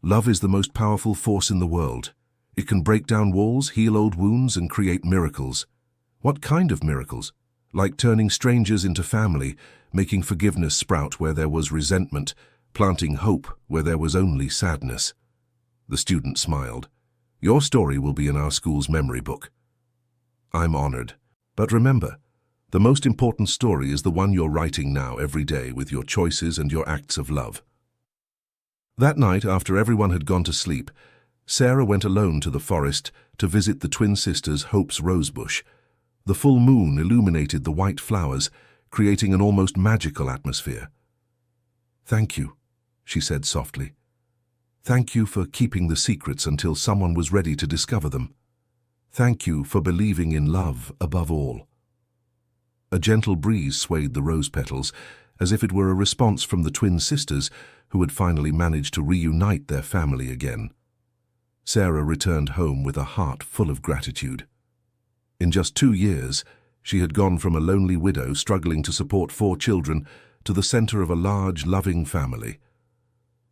Love is the most powerful force in the world. It can break down walls, heal old wounds, and create miracles." "What kind of miracles?" "Like turning strangers into family, making forgiveness sprout where there was resentment, planting hope where there was only sadness." The student smiled. "Your story will be in our school's memory book." "I'm honored. But remember, the most important story is the one you're writing now every day with your choices and your acts of love." That night, after everyone had gone to sleep, Sarah went alone to the forest to visit the twin sisters' Hope's rosebush. The full moon illuminated the white flowers, creating an almost magical atmosphere. "Thank you," she said softly. "Thank you for keeping the secrets until someone was ready to discover them. Thank you for believing in love above all." A gentle breeze swayed the rose petals, as if it were a response from the twin sisters who had finally managed to reunite their family again. Sarah returned home with a heart full of gratitude. In just 2 years, she had gone from a lonely widow struggling to support 4 children to the center of a large, loving family.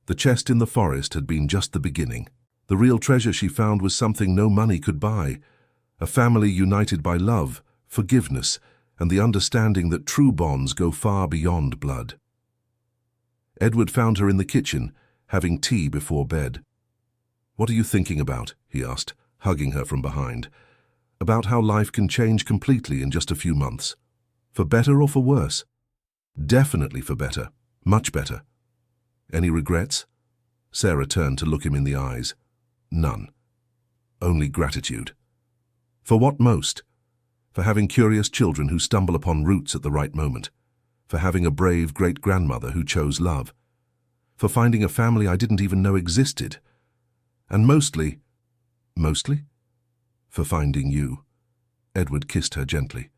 The chest in the forest had been just the beginning. The real treasure she found was something no money could buy, a family united by love, forgiveness, and the understanding that true bonds go far beyond blood. Edward found her in the kitchen, having tea before bed. "What are you thinking about?" he asked, hugging her from behind. "About how life can change completely in just a few months. For better or for worse?" "Definitely for better. Much better." "Any regrets?" Sarah turned to look him in the eyes. "None. Only gratitude." "For what most?" "For having curious children who stumble upon roots at the right moment. For having a brave great-grandmother who chose love. For finding a family I didn't even know existed. And mostly—" "Mostly?" "For finding you." Edward kissed her gently.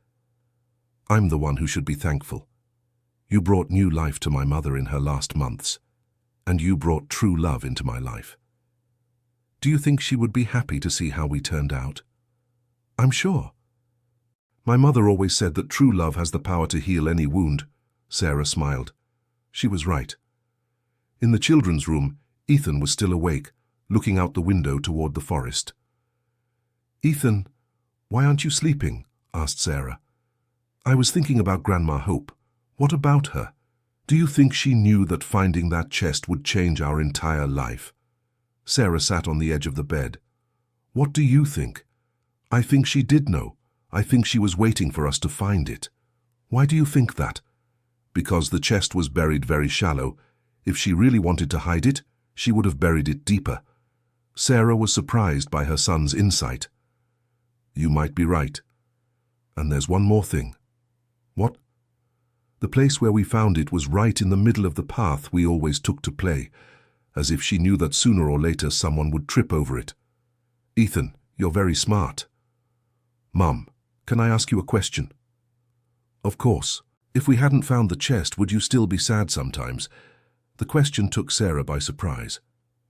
"I'm the one who should be thankful. You brought new life to my mother in her last months, and you brought true love into my life. Do you think she would be happy to see how we turned out?" "I'm sure." "My mother always said that true love has the power to heal any wound." Sarah smiled. She was right. In the children's room, Ethan was still awake, looking out the window toward the forest. "Ethan, why aren't you sleeping?" asked Sarah. "I was thinking about Grandma Hope. What about her?" Do you think she knew that finding that chest would change our entire life? Sarah sat on the edge of the bed. What do you think? I think she did know. I think she was waiting for us to find it. Why do you think that? Because the chest was buried very shallow. If she really wanted to hide it, she would have buried it deeper. Sarah was surprised by her son's insight. You might be right. And there's one more thing. What? The place where we found it was right in the middle of the path we always took to play, as if she knew that sooner or later someone would trip over it. Ethan, you're very smart. Mum, can I ask you a question? Of course. If we hadn't found the chest, would you still be sad sometimes? The question took Sarah by surprise.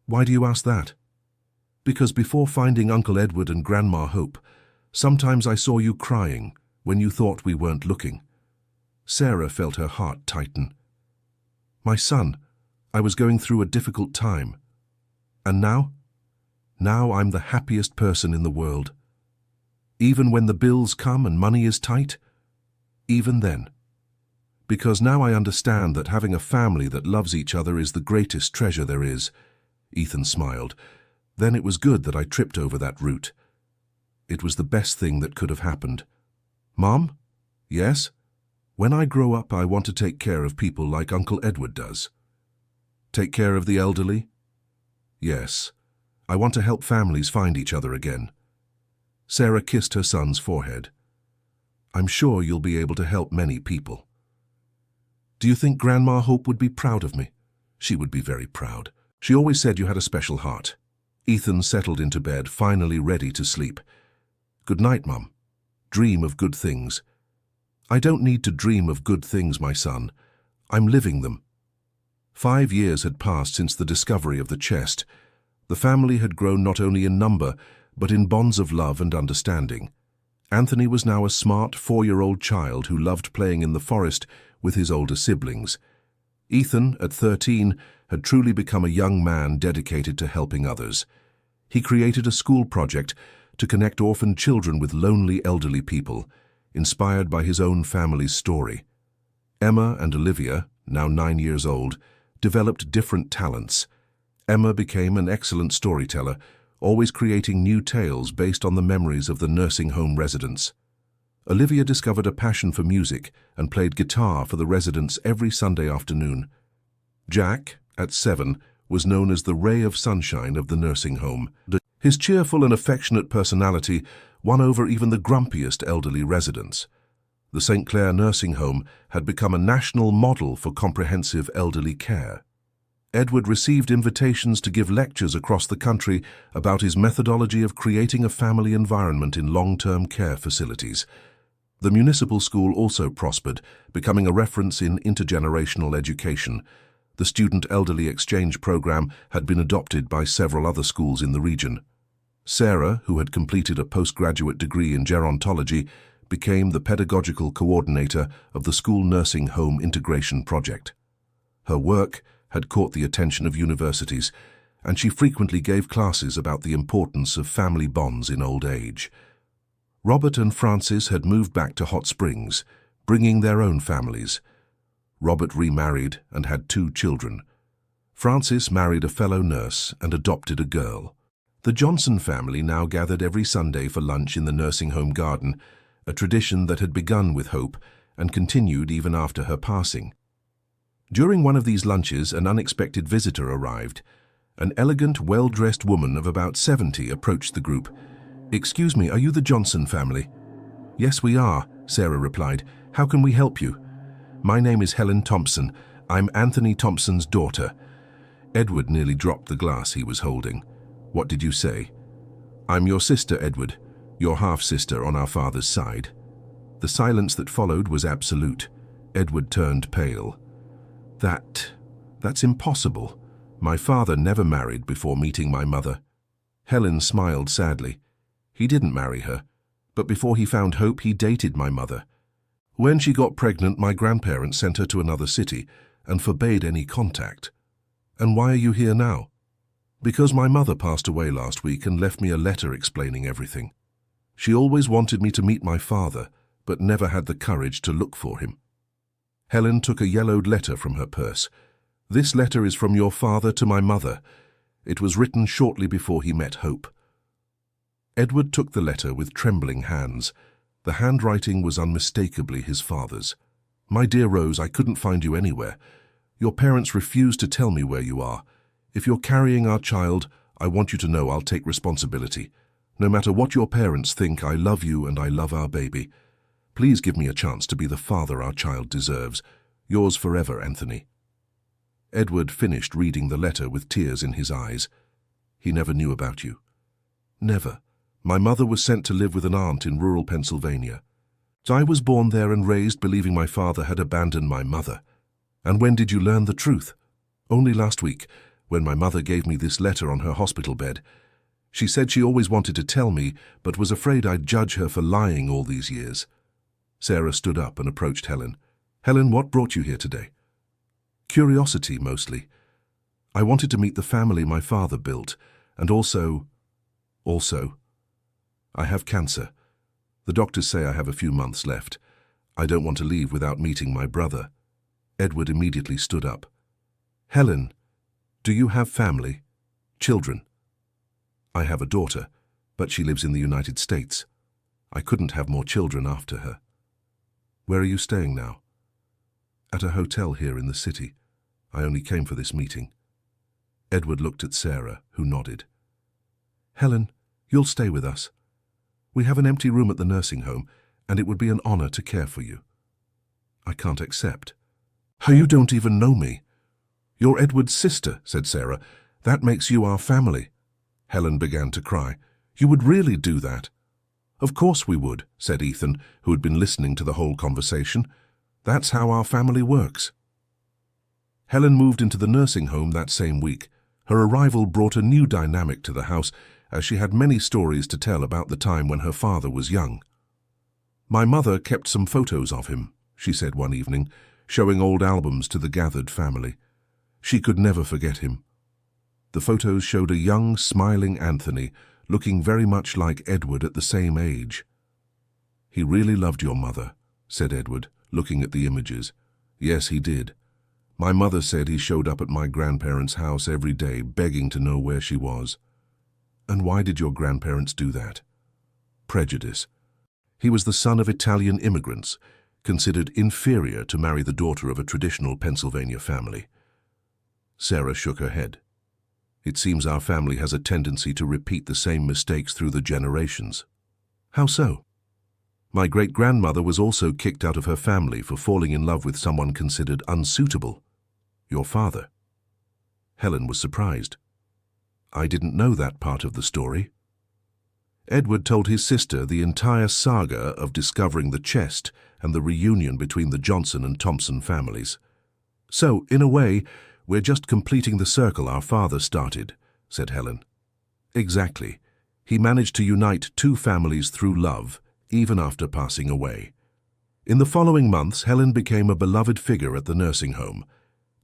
Why do you ask that? Because before finding Uncle Edward and Grandma Hope, sometimes I saw you crying when you thought we weren't looking. Sarah felt her heart tighten. My son, I was going through a difficult time. And now? Now I'm the happiest person in the world. Even when the bills come and money is tight? Even then. Because now I understand that having a family that loves each other is the greatest treasure there is. Ethan smiled. Then it was good that I tripped over that root. It was the best thing that could have happened. Mom? Yes? When I grow up, I want to take care of people like Uncle Edward does. Take care of the elderly? Yes. I want to help families find each other again. Sarah kissed her son's forehead. I'm sure you'll be able to help many people. Do you think Grandma Hope would be proud of me? She would be very proud. She always said you had a special heart. Ethan settled into bed, finally ready to sleep. Good night, Mum. Dream of good things. I don't need to dream of good things, my son. I'm living them. 5 years had passed since the discovery of the chest. The family had grown not only in number, but in bonds of love and understanding. Anthony was now a smart 4-year-old child who loved playing in the forest with his older siblings. Ethan, at 13, had truly become a young man dedicated to helping others. He created a school project to connect orphaned children with lonely elderly people, inspired by his own family's story. Emma and Olivia, now 9 years old, developed different talents. Emma became an excellent storyteller, always creating new tales based on the memories of the nursing home residents. Olivia discovered a passion for music and played guitar for the residents every Sunday afternoon. Jack, at 7, was known as the ray of sunshine of the nursing home. His cheerful and affectionate personality won over even the grumpiest elderly residents. The St. Clair Nursing Home had become a national model for comprehensive elderly care. Edward received invitations to give lectures across the country about his methodology of creating a family environment in long-term care facilities. The municipal school also prospered, becoming a reference in intergenerational education. The Student Elderly Exchange program had been adopted by several other schools in the region. Sarah, who had completed a postgraduate degree in gerontology, became the pedagogical coordinator of the school nursing home integration project. Her work had caught the attention of universities, and she frequently gave classes about the importance of family bonds in old age. Robert and Frances had moved back to Hot Springs, bringing their own families. Robert remarried and had 2 children. Frances married a fellow nurse and adopted a girl. The Johnson family now gathered every Sunday for lunch in the nursing home garden, a tradition that had begun with Hope and continued even after her passing. During one of these lunches, an unexpected visitor arrived. An elegant, well-dressed woman of about 70 approached the group. "Excuse me, are you the Johnson family?" "Yes, we are," Sarah replied. "How can we help you?" "My name is Helen Thompson. I'm Anthony Thompson's daughter." Edward nearly dropped the glass he was holding. "What did you say?" "I'm your sister, Edward. Your half-sister on our father's side." The silence that followed was absolute. Edward turned pale. That's impossible. My father never married before meeting my mother." Helen smiled sadly. "He didn't marry her, but before he found Hope, he dated my mother. When she got pregnant, my grandparents sent her to another city and forbade any contact." "And why are you here now?" "Because my mother passed away last week and left me a letter explaining everything. She always wanted me to meet my father, but never had the courage to look for him." Helen took a yellowed letter from her purse. "This letter is from your father to my mother. It was written shortly before he met Hope." Edward took the letter with trembling hands. The handwriting was unmistakably his father's. "My dear Rose, I couldn't find you anywhere. Your parents refused to tell me where you are. If you're carrying our child, I want you to know I'll take responsibility. No matter what your parents think, I love you and I love our baby. Please give me a chance to be the father our child deserves. Yours forever, Anthony." Edward finished reading the letter with tears in his eyes. "He never knew about you." "Never. My mother was sent to live with an aunt in rural Pennsylvania. I was born there and raised believing my father had abandoned my mother." "And when did you learn the truth?" "Only last week, when my mother gave me this letter on her hospital bed. She said she always wanted to tell me, but was afraid I'd judge her for lying all these years." Sarah stood up and approached Helen. "Helen, what brought you here today?" "Curiosity, mostly. I wanted to meet the family my father built, and also, I have cancer. The doctors say I have a few months left. I don't want to leave without meeting my brother." Edward immediately stood up. "Helen, do you have family? Children?" "I have a daughter, but she lives in the United States. I couldn't have more children after her." "Where are you staying now?" "At a hotel here in the city. I only came for this meeting." Edward looked at Sarah, who nodded. "Helen, you'll stay with us. We have an empty room at the nursing home, and it would be an honor to care for you." "I can't accept." "You don't even know me." "You're Edward's sister," said Sarah. "That makes you our family." Helen began to cry. "You would really do that?" "Of course we would," said Ethan, who had been listening to the whole conversation. "That's how our family works." Helen moved into the nursing home that same week. Her arrival brought a new dynamic to the house, as she had many stories to tell about the time when her father was young. "My mother kept some photos of him," she said one evening, showing old albums to the gathered family. She could never forget him. The photos showed a young, smiling Anthony, looking very much like Edward at the same age. "He really loved your mother," said Edward, looking at the images. "Yes, he did. My mother said he showed up at my grandparents' house every day, begging to know where she was." "And why did your grandparents do that?" "Prejudice. He was the son of Italian immigrants, considered inferior to marry the daughter of a traditional Pennsylvania family." Sarah shook her head. "It seems our family has a tendency to repeat the same mistakes through the generations." "How so?" "My great-grandmother was also kicked out of her family for falling in love with someone considered unsuitable. Your father." Helen was surprised. "I didn't know that part of the story." Edward told his sister the entire saga of discovering the chest and the reunion between the Johnson and Thompson families. "So, in a way, we're just completing the circle our father started," said Helen. "Exactly. He managed to unite two families through love, even after passing away." In the following months, Helen became a beloved figure at the nursing home.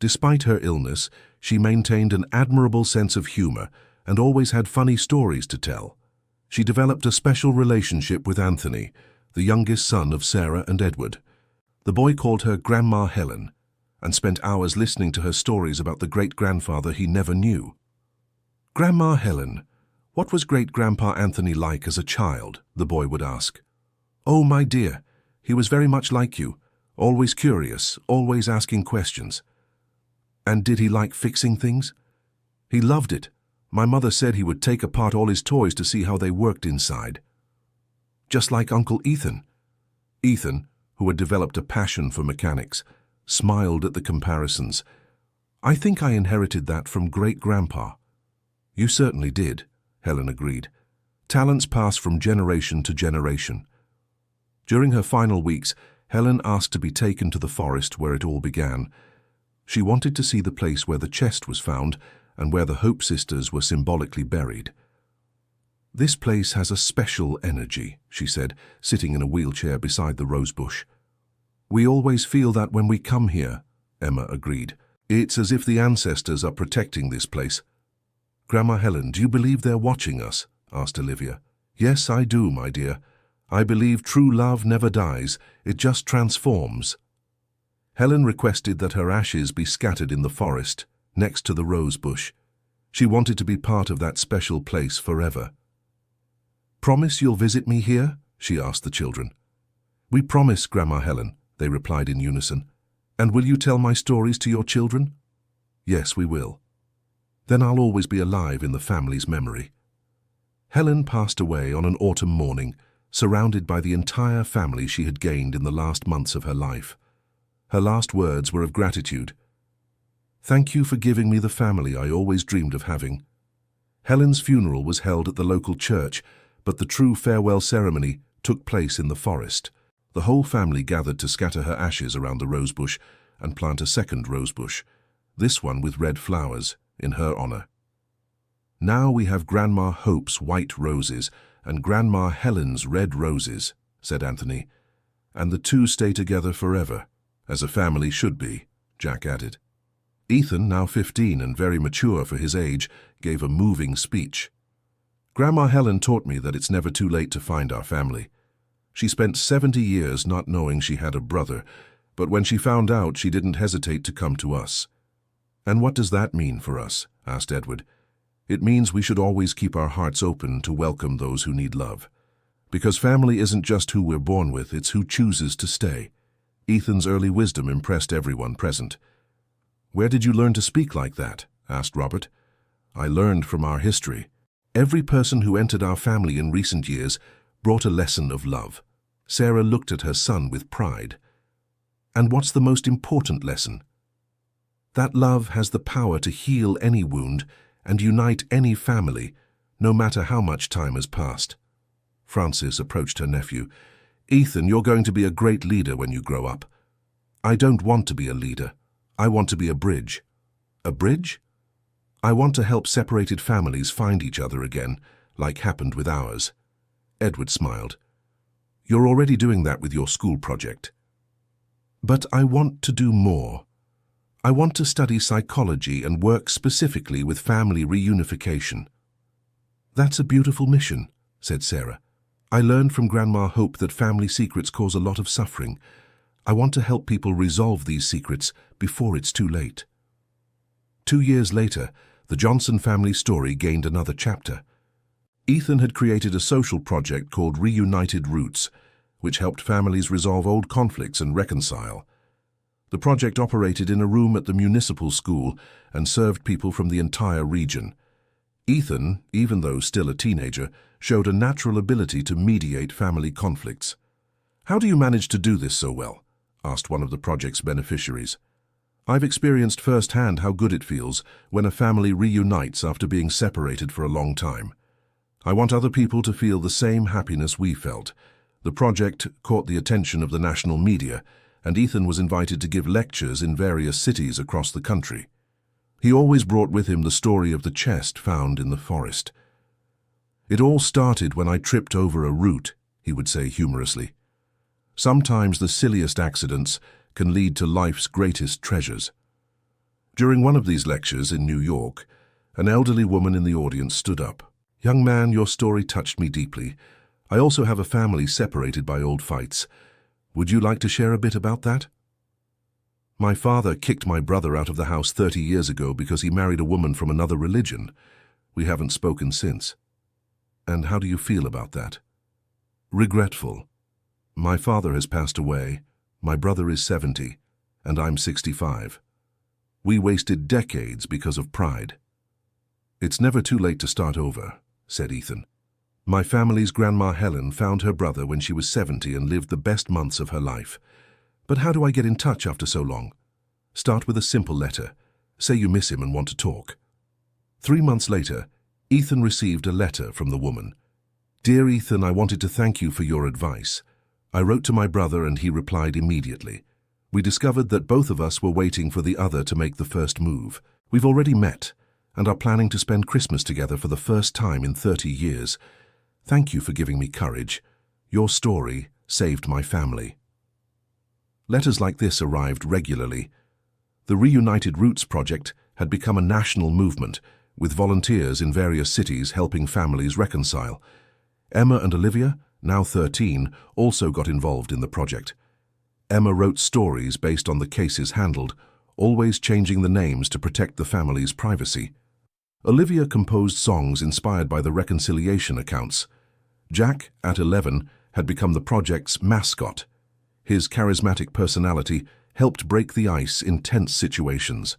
Despite her illness, she maintained an admirable sense of humor and always had funny stories to tell. She developed a special relationship with Anthony, the youngest son of Sarah and Edward. The boy called her Grandma Helen and spent hours listening to her stories about the great-grandfather he never knew. "Grandma Helen, what was great-grandpa Anthony like as a child?" the boy would ask. "Oh, my dear, he was very much like you, always curious, always asking questions." "And did he like fixing things?" "He loved it. My mother said he would take apart all his toys to see how they worked inside." "Just like Uncle Ethan." Ethan, who had developed a passion for mechanics, smiled at the comparisons. "I think I inherited that from great-grandpa." "You certainly did," Helen agreed. "Talents pass from generation to generation." During her final weeks, Helen asked to be taken to the forest where it all began. She wanted to see the place where the chest was found and where the Hope sisters were symbolically buried. "This place has a special energy," she said, sitting in a wheelchair beside the rosebush. "We always feel that when we come here," Emma agreed. "It's as if the ancestors are protecting this place." "Grandma Helen, do you believe they're watching us?" asked Olivia. "Yes, I do, my dear. I believe true love never dies, it just transforms." Helen requested that her ashes be scattered in the forest, next to the rose bush. She wanted to be part of that special place forever. "Promise you'll visit me here?" she asked the children. "We promise, Grandma Helen," they replied in unison. "And will you tell my stories to your children?" "Yes, we will. Then I'll always be alive in the family's memory." Helen passed away on an autumn morning, surrounded by the entire family she had gained in the last months of her life. Her last words were of gratitude. "Thank you for giving me the family I always dreamed of having." Helen's funeral was held at the local church, but the true farewell ceremony took place in the forest. The whole family gathered to scatter her ashes around the rosebush and plant a second rosebush, this one with red flowers, in her honor. "Now we have Grandma Hope's white roses and Grandma Helen's red roses," said Anthony, "and the two stay together forever, as a family should be," Jack added. Ethan, now 15 and very mature for his age, gave a moving speech. "Grandma Helen taught me that it's never too late to find our family. She spent 70 years not knowing she had a brother, but when she found out, she didn't hesitate to come to us." "And what does that mean for us?" asked Edward. "It means we should always keep our hearts open to welcome those who need love. Because family isn't just who we're born with, it's who chooses to stay." Ethan's early wisdom impressed everyone present. "Where did you learn to speak like that?" asked Robert. "I learned from our history. Every person who entered our family in recent years brought a lesson of love." Sarah looked at her son with pride. "And what's the most important lesson?" "That love has the power to heal any wound and unite any family, no matter how much time has passed." Frances approached her nephew. "Ethan, you're going to be a great leader when you grow up." "I don't want to be a leader. I want to be a bridge." "A bridge?" "I want to help separated families find each other again, like happened with ours." Edward smiled. "You're already doing that with your school project." "But I want to do more. I want to study psychology and work specifically with family reunification." "That's a beautiful mission," said Sarah. "I learned from Grandma Hope that family secrets cause a lot of suffering. I want to help people resolve these secrets before it's too late." 2 years later, the Johnson family story gained another chapter. Ethan had created a social project called Reunited Roots, which helped families resolve old conflicts and reconcile. The project operated in a room at the municipal school and served people from the entire region. Ethan, even though still a teenager, showed a natural ability to mediate family conflicts. "How do you manage to do this so well?" asked one of the project's beneficiaries. "I've experienced firsthand how good it feels when a family reunites after being separated for a long time. I want other people to feel the same happiness we felt." The project caught the attention of the national media, and Ethan was invited to give lectures in various cities across the country. He always brought with him the story of the chest found in the forest. "It all started when I tripped over a root," he would say humorously. Sometimes the silliest accidents can lead to life's greatest treasures. During one of these lectures in New York, an elderly woman in the audience stood up. "Young man, your story touched me deeply. I also have a family separated by old fights. Would you like to share a bit about that?" "My father kicked my brother out of the house 30 years ago because he married a woman from another religion. We haven't spoken since." "And how do you feel about that?" "Regretful. My father has passed away, my brother is 70, and I'm 65. We wasted decades because of pride." "It's never too late to start over," said Ethan. "My family's Grandma Helen found her brother when she was 70 and lived the best months of her life. But how do I get in touch after so long? Start with a simple letter. Say you miss him and want to talk." 3 months later, Ethan received a letter from the woman. "Dear Ethan, I wanted to thank you for your advice. I wrote to my brother and he replied immediately. We discovered that both of us were waiting for the other to make the first move. We've already met and are planning to spend Christmas together for the first time in 30 years. Thank you for giving me courage. Your story saved my family." Letters like this arrived regularly. The Reunited Roots project had become a national movement, with volunteers in various cities helping families reconcile. Emma and Olivia, now 13, also got involved in the project. Emma wrote stories based on the cases handled, always changing the names to protect the family's privacy. Olivia composed songs inspired by the reconciliation accounts. Jack, at 11, had become the project's mascot. His charismatic personality helped break the ice in tense situations.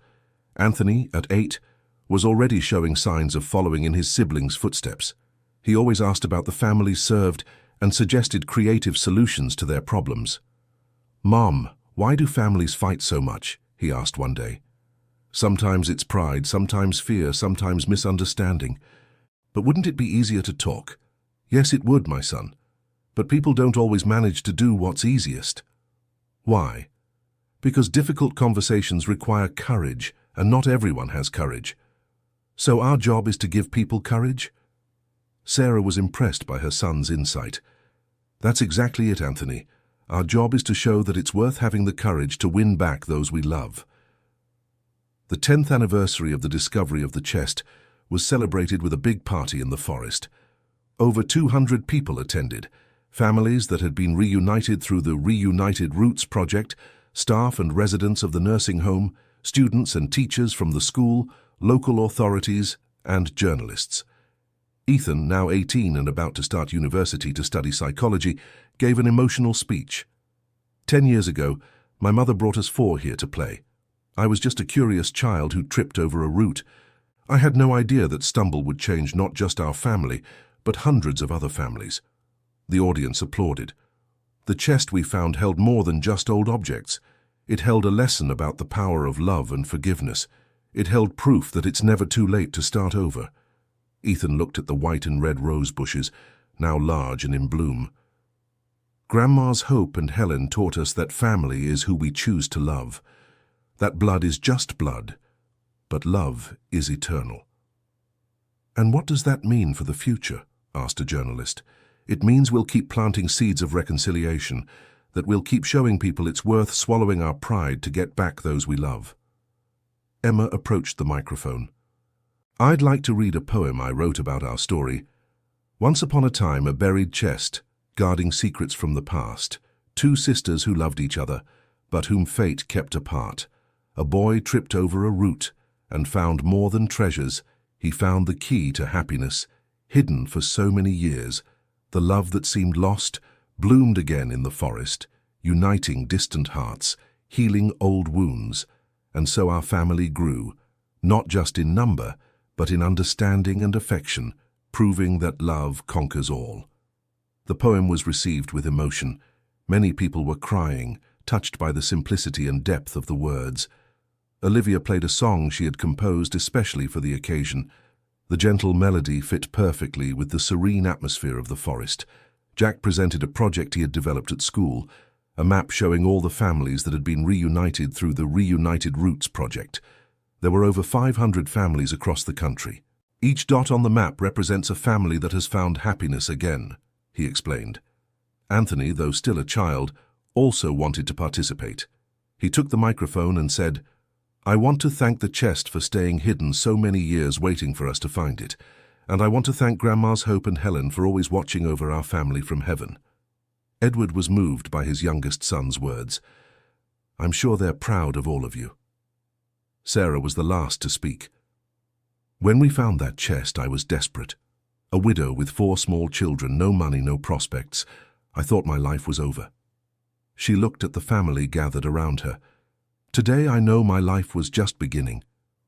Anthony, at 8, was already showing signs of following in his siblings' footsteps. He always asked about the families served and suggested creative solutions to their problems. "Mom, why do families fight so much?" he asked one day. "Sometimes it's pride, sometimes fear, sometimes misunderstanding. But wouldn't it be easier to talk?" "Yes, it would, my son. But people don't always manage to do what's easiest." "Why?" "Because difficult conversations require courage, and not everyone has courage. So our job is to give people courage?" Sarah was impressed by her son's insight. "That's exactly it, Anthony. Our job is to show that it's worth having the courage to win back those we love." The 10th anniversary of the discovery of the chest was celebrated with a big party in the forest. Over 200 people attended, families that had been reunited through the Reunited Roots project, staff and residents of the nursing home, students and teachers from the school, local authorities, and journalists. Ethan, now 18 and about to start university to study psychology, gave an emotional speech. 10 years ago, my mother brought us 4 here to play. I was just a curious child who tripped over a root. I had no idea that stumble would change not just our family, but hundreds of other families." The audience applauded. The chest we found held more than just old objects. It held a lesson about the power of love and forgiveness. It held proof that it's never too late to start over. Ethan looked at the white and red rose bushes, now large and in bloom. "Grandma's Hope and Helen taught us that family is who we choose to love. That blood is just blood, but love is eternal." "And what does that mean for the future?" asked a journalist. "It means we'll keep planting seeds of reconciliation, that we'll keep showing people it's worth swallowing our pride to get back those we love." Emma approached the microphone. "I'd like to read a poem I wrote about our story. Once upon a time, a buried chest, guarding secrets from the past. 2 sisters who loved each other, but whom fate kept apart. A boy tripped over a root and found more than treasures. He found the key to happiness, hidden for so many years. The love that seemed lost bloomed again in the forest, uniting distant hearts, healing old wounds. And so our family grew, not just in number, but in understanding and affection, proving that love conquers all." The poem was received with emotion. Many people were crying, touched by the simplicity and depth of the words. Olivia played a song she had composed especially for the occasion. The gentle melody fit perfectly with the serene atmosphere of the forest. Jack presented a project he had developed at school, a map showing all the families that had been reunited through the Reunited Roots project. There were over 500 families across the country. "Each dot on the map represents a family that has found happiness again," he explained. Anthony, though still a child, also wanted to participate. He took the microphone and said, "I want to thank the chest for staying hidden so many years waiting for us to find it, and I want to thank Grandma's Hope and Helen for always watching over our family from heaven." Edward was moved by his youngest son's words. "I'm sure they're proud of all of you." Sarah was the last to speak. "When we found that chest, I was desperate. A widow with 4 small children, no money, no prospects. I thought my life was over." She looked at the family gathered around her. "Today I know my life was just beginning.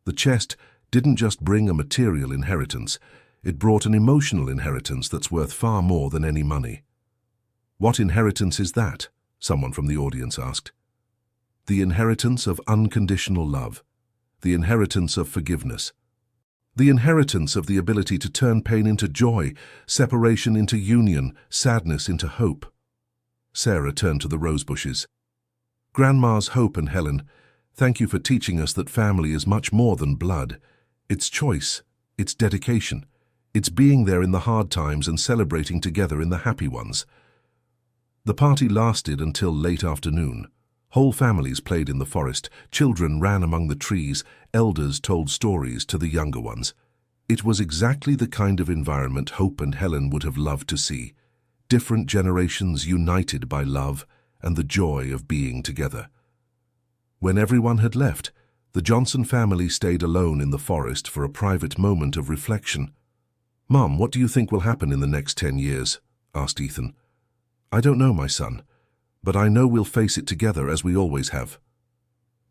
The chest didn't just bring a material inheritance, it brought an emotional inheritance that's worth far more than any money." "What inheritance is that?" someone from the audience asked. "The inheritance of unconditional love. The inheritance of forgiveness. The inheritance of the ability to turn pain into joy, separation into union, sadness into hope." Sarah turned to the rose bushes. "Grandma's Hope and Helen, thank you for teaching us that family is much more than blood. It's choice, it's dedication, it's being there in the hard times and celebrating together in the happy ones." The party lasted until late afternoon. Whole families played in the forest, children ran among the trees, elders told stories to the younger ones. It was exactly the kind of environment Hope and Helen would have loved to see. Different generations united by love and the joy of being together. When everyone had left, the Johnson family stayed alone in the forest for a private moment of reflection. "Mum, what do you think will happen in the next 10 years?" asked Ethan. "I don't know, my son, but I know we'll face it together as we always have."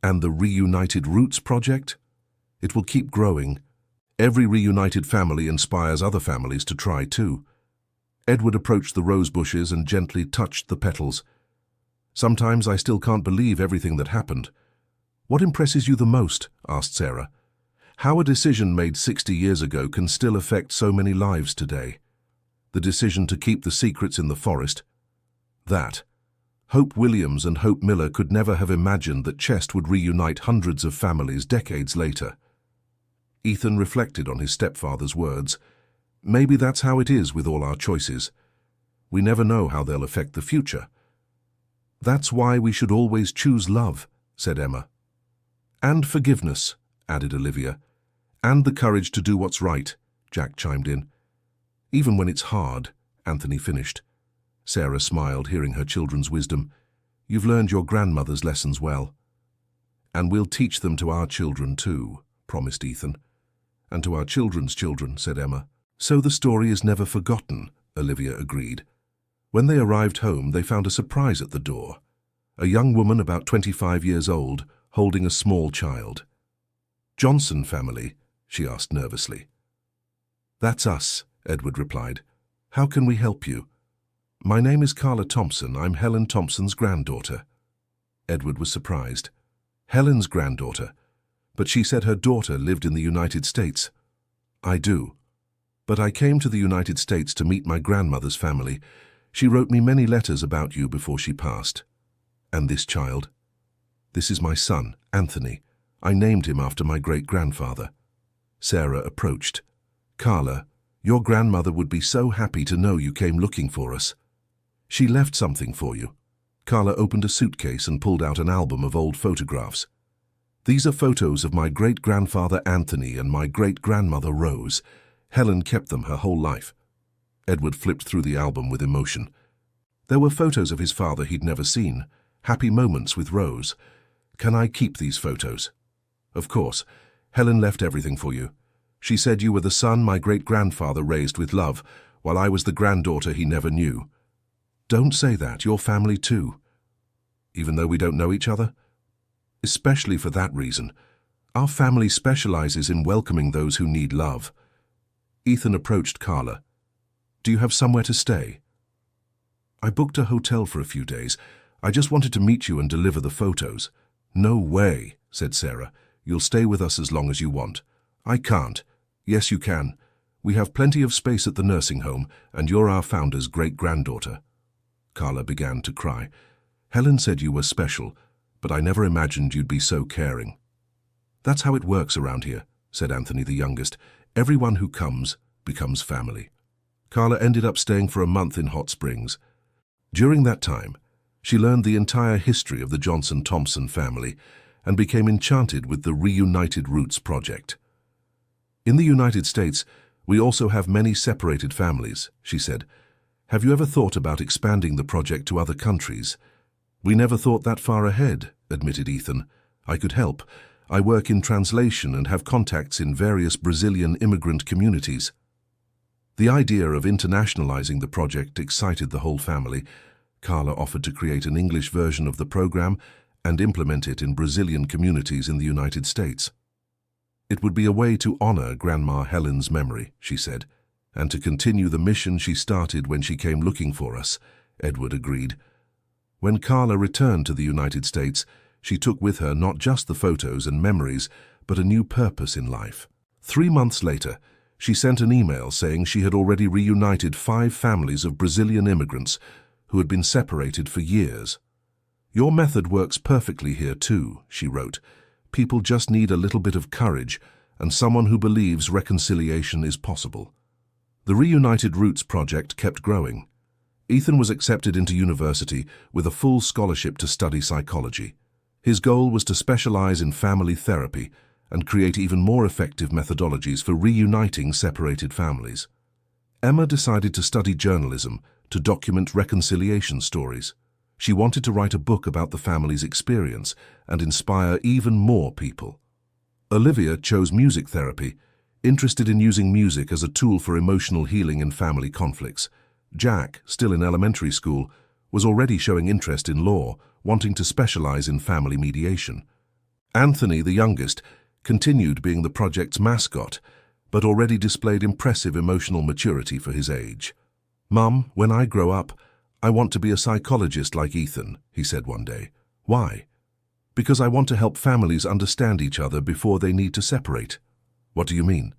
"And the Reunited Roots Project?" "It will keep growing. Every reunited family inspires other families to try too." Edward approached the rose bushes and gently touched the petals. "Sometimes I still can't believe everything that happened." "What impresses you the most?" asked Sarah. "How a decision made 60 years ago can still affect so many lives today." "The decision to keep the secrets in the forest." "That. Hope Williams and Hope Miller could never have imagined that Chest would reunite hundreds of families decades later." Ethan reflected on his stepfather's words. Maybe that's how it is with all our choices. We never know how they'll affect the future. "That's why we should always choose love," said Emma. "And forgiveness," added Olivia. "And the courage to do what's right," Jack chimed in. "Even when it's hard," Anthony finished. Sarah smiled, hearing her children's wisdom. "You've learned your grandmother's lessons well." "And we'll teach them to our children too," promised Ethan. "And to our children's children," said Emma. "So the story is never forgotten," Olivia agreed. When they arrived home, they found a surprise at the door. A young woman about 25 years old, holding a small child. "Johnson family?" she asked nervously. "That's us," Edward replied. "How can we help you?" "My name is Carla Thompson. I'm Helen Thompson's granddaughter." Edward was surprised. Helen's granddaughter? But she said her daughter lived in the United States. "I do. But I came to the United States to meet my grandmother's family. She wrote me many letters about you before she passed." "And this child?" "This is my son, Anthony. I named him after my great-grandfather." Sarah approached. "Carla, your grandmother would be so happy to know you came looking for us. She left something for you." Carla opened a suitcase and pulled out an album of old photographs. "These are photos of my great-grandfather Anthony and my great-grandmother Rose. Helen kept them her whole life." Edward flipped through the album with emotion. There were photos of his father he'd never seen, happy moments with Rose. "Can I keep these photos?" "Of course. Helen left everything for you. She said you were the son my great-grandfather raised with love, while I was the granddaughter he never knew." "Don't say that. You're family too." "Even though we don't know each other?" "Especially for that reason. Our family specializes in welcoming those who need love." Ethan approached Carla. "Do you have somewhere to stay?" "I booked a hotel for a few days. I just wanted to meet you and deliver the photos." "No way," said Sarah. "You'll stay with us as long as you want." "I can't." "Yes, you can. We have plenty of space at the nursing home, and you're our founder's great-granddaughter." Carla began to cry. "Helen said you were special, but I never imagined you'd be so caring." "That's how it works around here," said Anthony, the youngest. "Everyone who comes becomes family." Carla ended up staying for a month in Hot Springs. During that time, she learned the entire history of the Johnson-Thompson family and became enchanted with the Reunited Roots Project. "In the United States, we also have many separated families," she said. "Have you ever thought about expanding the project to other countries?" "We never thought that far ahead," admitted Ethan. "I could help. I work in translation and have contacts in various Brazilian immigrant communities." The idea of internationalizing the project excited the whole family. Carla offered to create an English version of the program and implement it in Brazilian communities in the United States. "It would be a way to honor Grandma Helen's memory," she said, "and to continue the mission she started when she came looking for us," Edward agreed. When Carla returned to the United States, she took with her not just the photos and memories, but a new purpose in life. 3 months later, she sent an email saying she had already reunited 5 families of Brazilian immigrants who had been separated for years. "Your method works perfectly here too," she wrote. "People just need a little bit of courage and someone who believes reconciliation is possible." The Reunited Roots project kept growing. Ethan was accepted into university with a full scholarship to study psychology. His goal was to specialize in family therapy and create even more effective methodologies for reuniting separated families. Emma decided to study journalism to document reconciliation stories. She wanted to write a book about the family's experience and inspire even more people. Olivia chose music therapy, interested in using music as a tool for emotional healing in family conflicts. Jack, still in elementary school, was already showing interest in law, wanting to specialize in family mediation. Anthony, the youngest, continued being the project's mascot, but already displayed impressive emotional maturity for his age. "Mum, when I grow up, I want to be a psychologist like Ethan," he said one day. "Why?" "Because I want to help families understand each other before they need to separate." "What do you mean?"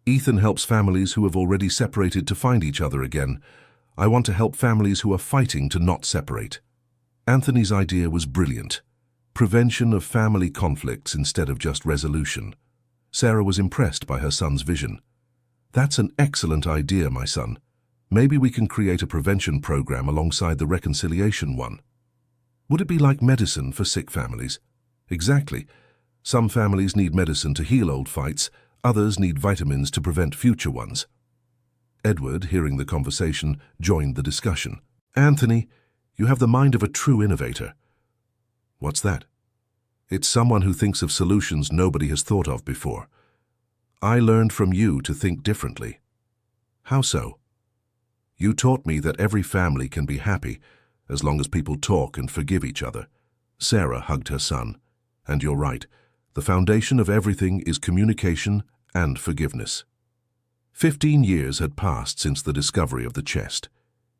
"Ethan helps families who have already separated to find each other again. I want to help families who are fighting to not separate." Anthony's idea was brilliant. Prevention of family conflicts instead of just resolution. Sarah was impressed by her son's vision. "That's an excellent idea, my son. Maybe we can create a prevention program alongside the reconciliation one." "Would it be like medicine for sick families?" "Exactly. Some families need medicine to heal old fights, others need vitamins to prevent future ones." Edward, hearing the conversation, joined the discussion. "Anthony, you have the mind of a true innovator." "What's that?" "It's someone who thinks of solutions nobody has thought of before. I learned from you to think differently." "How so?" "You taught me that every family can be happy as long as people talk and forgive each other." Sarah hugged her son. "And you're right. The foundation of everything is communication and forgiveness." 15 years had passed since the discovery of the chest.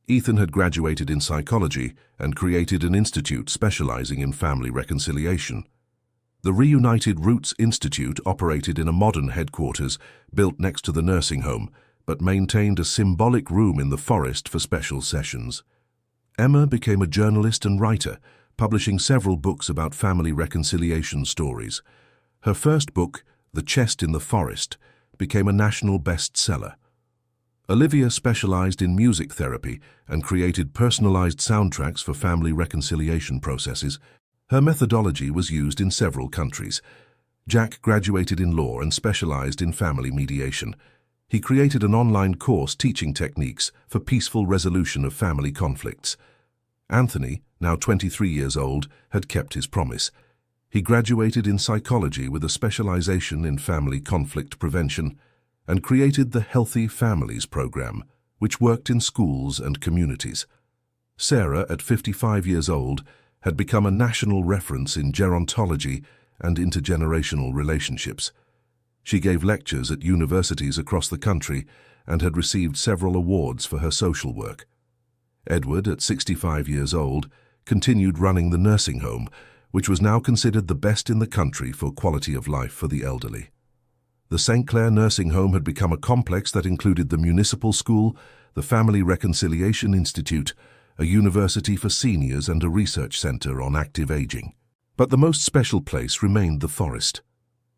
Ethan had graduated in psychology and created an institute specializing in family reconciliation. The Reunited Roots Institute operated in a modern headquarters built next to the nursing home, but maintained a symbolic room in the forest for special sessions. Emma became a journalist and writer, publishing several books about family reconciliation stories. Her first book, The Chest in the Forest, became a national bestseller. Olivia specialized in music therapy and created personalized soundtracks for family reconciliation processes. Her methodology was used in several countries. Jack graduated in law and specialized in family mediation. He created an online course teaching techniques for peaceful resolution of family conflicts. Anthony, now 23 years old, had kept his promise. He graduated in psychology with a specialization in family conflict prevention and created the Healthy Families program, which worked in schools and communities. Sarah, at 55 years old, had become a national reference in gerontology and intergenerational relationships. She gave lectures at universities across the country and had received several awards for her social work. Edward, at 65 years old, continued running the nursing home, which was now considered the best in the country for quality of life for the elderly. The St. Clair Nursing Home had become a complex that included the municipal school, the Family Reconciliation Institute, a university for seniors and a research center on active aging. But the most special place remained the forest.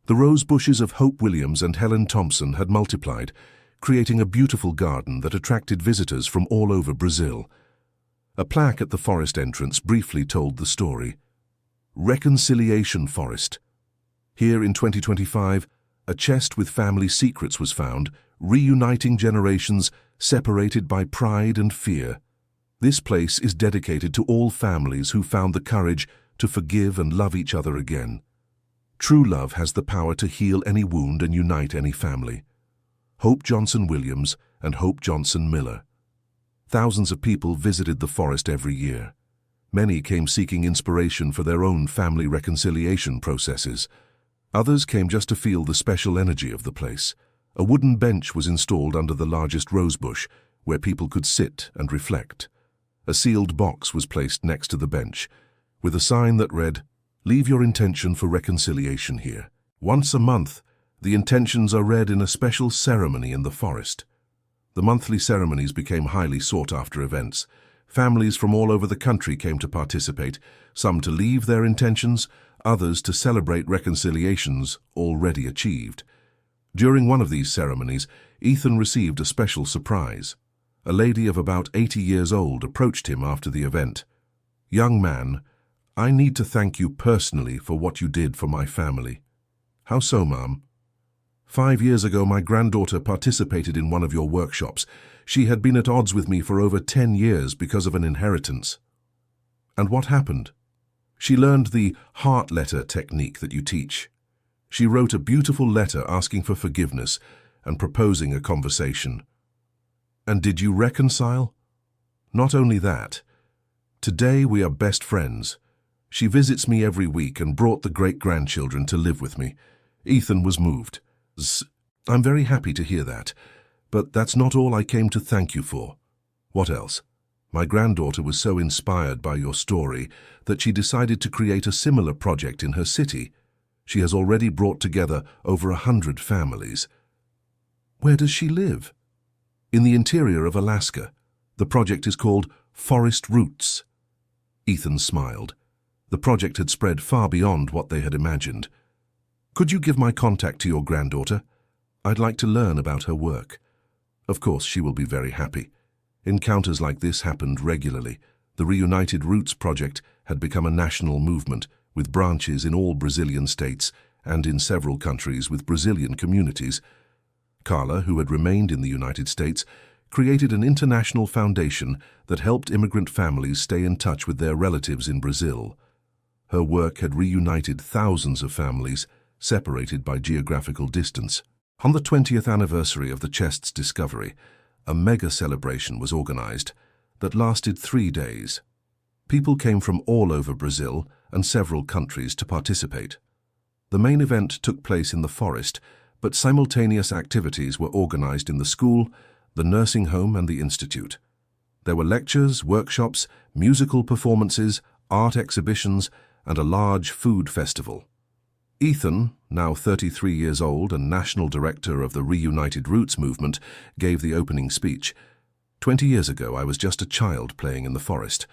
The rose bushes of Hope Williams and Helen Thompson had multiplied, creating a beautiful garden that attracted visitors from all over Brazil. A plaque at the forest entrance briefly told the story. Reconciliation Forest. Here in 2025, a chest with family secrets was found, reuniting generations separated by pride and fear. This place is dedicated to all families who found the courage to forgive and love each other again. True love has the power to heal any wound and unite any family. Hope Johnson Williams and Hope Johnson Miller. Thousands of people visited the forest every year. Many came seeking inspiration for their own family reconciliation processes. Others came just to feel the special energy of the place. A wooden bench was installed under the largest rosebush, where people could sit and reflect. A sealed box was placed next to the bench, with a sign that read, "Leave your intention for reconciliation here." Once a month, the intentions are read in a special ceremony in the forest. The monthly ceremonies became highly sought-after events. Families from all over the country came to participate, some to leave their intentions, others to celebrate reconciliations already achieved. During one of these ceremonies, Ethan received a special surprise. A lady of about 80 years old approached him after the event. "Young man, I need to thank you personally for what you did for my family." "How so, Mom?" 5 years ago, my granddaughter participated in one of your workshops. She had been at odds with me for over 10 years because of an inheritance." And what happened? She learned the heart letter technique that you teach. She wrote a beautiful letter asking for forgiveness and proposing a conversation. And did you reconcile? Not only that, today we are best friends. She visits me every week and brought the great-grandchildren to live with me. Ethan was moved. I'm very happy to hear that, but that's not all I came to thank you for. What else? My granddaughter was so inspired by your story that she decided to create a similar project in her city. She has already brought together over 100 families. Where does she live? In the interior of Alaska. The project is called Forest Roots. Ethan smiled. The project had spread far beyond what they had imagined. Could you give my contact to your granddaughter? I'd like to learn about her work. Of course, she will be very happy. Encounters like this happened regularly. The Reunited Roots project had become a national movement, with branches in all Brazilian states and in several countries with Brazilian communities. Carla, who had remained in the United States, created an international foundation that helped immigrant families stay in touch with their relatives in Brazil. Her work had reunited thousands of families, separated by geographical distance. On the 20th anniversary of the chest's discovery, a mega celebration was organized that lasted 3 days. People came from all over Brazil and several countries to participate. The main event took place in the forest, but simultaneous activities were organized in the school, the nursing home and the institute. There were lectures, workshops, musical performances, art exhibitions, and a large food festival. Ethan, now 33 years old and national director of the Reunited Roots movement, gave the opening speech. 20 years ago, I was just a child playing in the forest.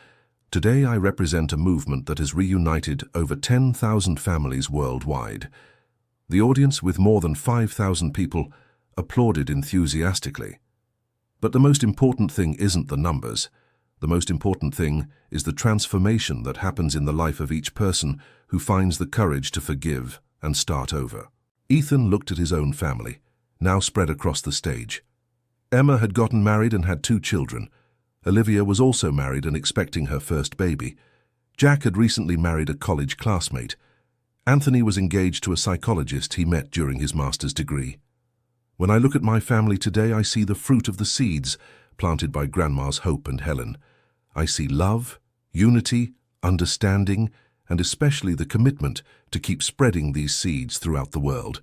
Today, I represent a movement that has reunited over 10,000 families worldwide. The audience, with more than 5,000 people, applauded enthusiastically. But the most important thing isn't the numbers. The most important thing is the transformation that happens in the life of each person who finds the courage to forgive and start over. Ethan looked at his own family, now spread across the stage. Emma had gotten married and had 2 children. Olivia was also married and expecting her first baby. Jack had recently married a college classmate. Anthony was engaged to a psychologist he met during his master's degree. When I look at my family today, I see the fruit of the seeds planted by Grandma's Hope and Helen. I see love, unity, understanding, and especially the commitment to keep spreading these seeds throughout the world.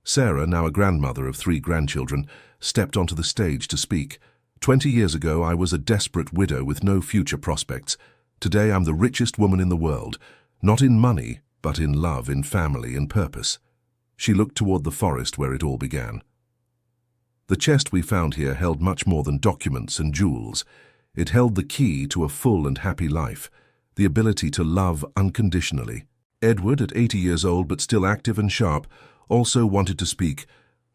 Sarah, now a grandmother of 3 grandchildren, stepped onto the stage to speak. 20 years ago, I was a desperate widow with no future prospects. Today, I'm the richest woman in the world, not in money, but in love, in family, in purpose. She looked toward the forest where it all began. The chest we found here held much more than documents and jewels. It held the key to a full and happy life, the ability to love unconditionally. Edward, at 80 years old but still active and sharp, also wanted to speak.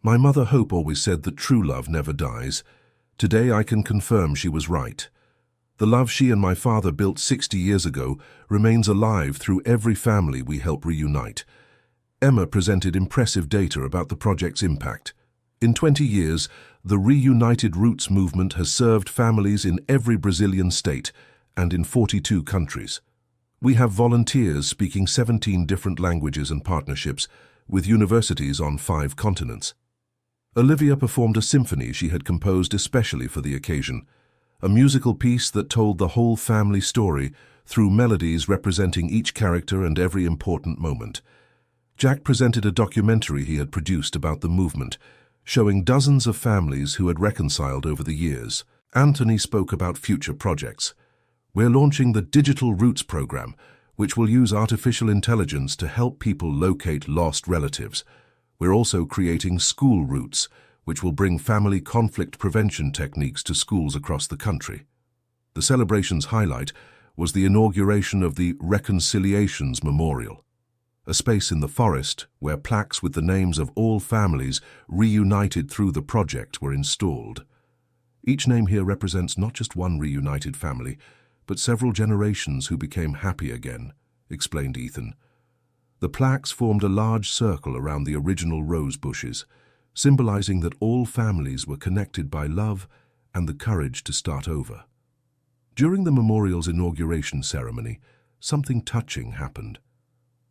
My mother Hope always said that true love never dies. Today I can confirm she was right. The love she and my father built 60 years ago remains alive through every family we help reunite. Emma presented impressive data about the project's impact. In 20 years, the Reunited Roots movement has served families in every Brazilian state and in 42 countries. We have volunteers speaking 17 different languages and partnerships with universities on 5 continents. Olivia performed a symphony she had composed especially for the occasion, a musical piece that told the whole family story through melodies representing each character and every important moment. Jack presented a documentary he had produced about the movement, showing dozens of families who had reconciled over the years. Anthony spoke about future projects. We're launching the Digital Roots program, which will use artificial intelligence to help people locate lost relatives. We're also creating School Roots, which will bring family conflict prevention techniques to schools across the country. The celebration's highlight was the inauguration of the Reconciliations Memorial, a space in the forest where plaques with the names of all families reunited through the project were installed. Each name here represents not just one reunited family, but several generations who became happy again, explained Ethan. The plaques formed a large circle around the original rose bushes, symbolizing that all families were connected by love and the courage to start over. During the memorial's inauguration ceremony, something touching happened.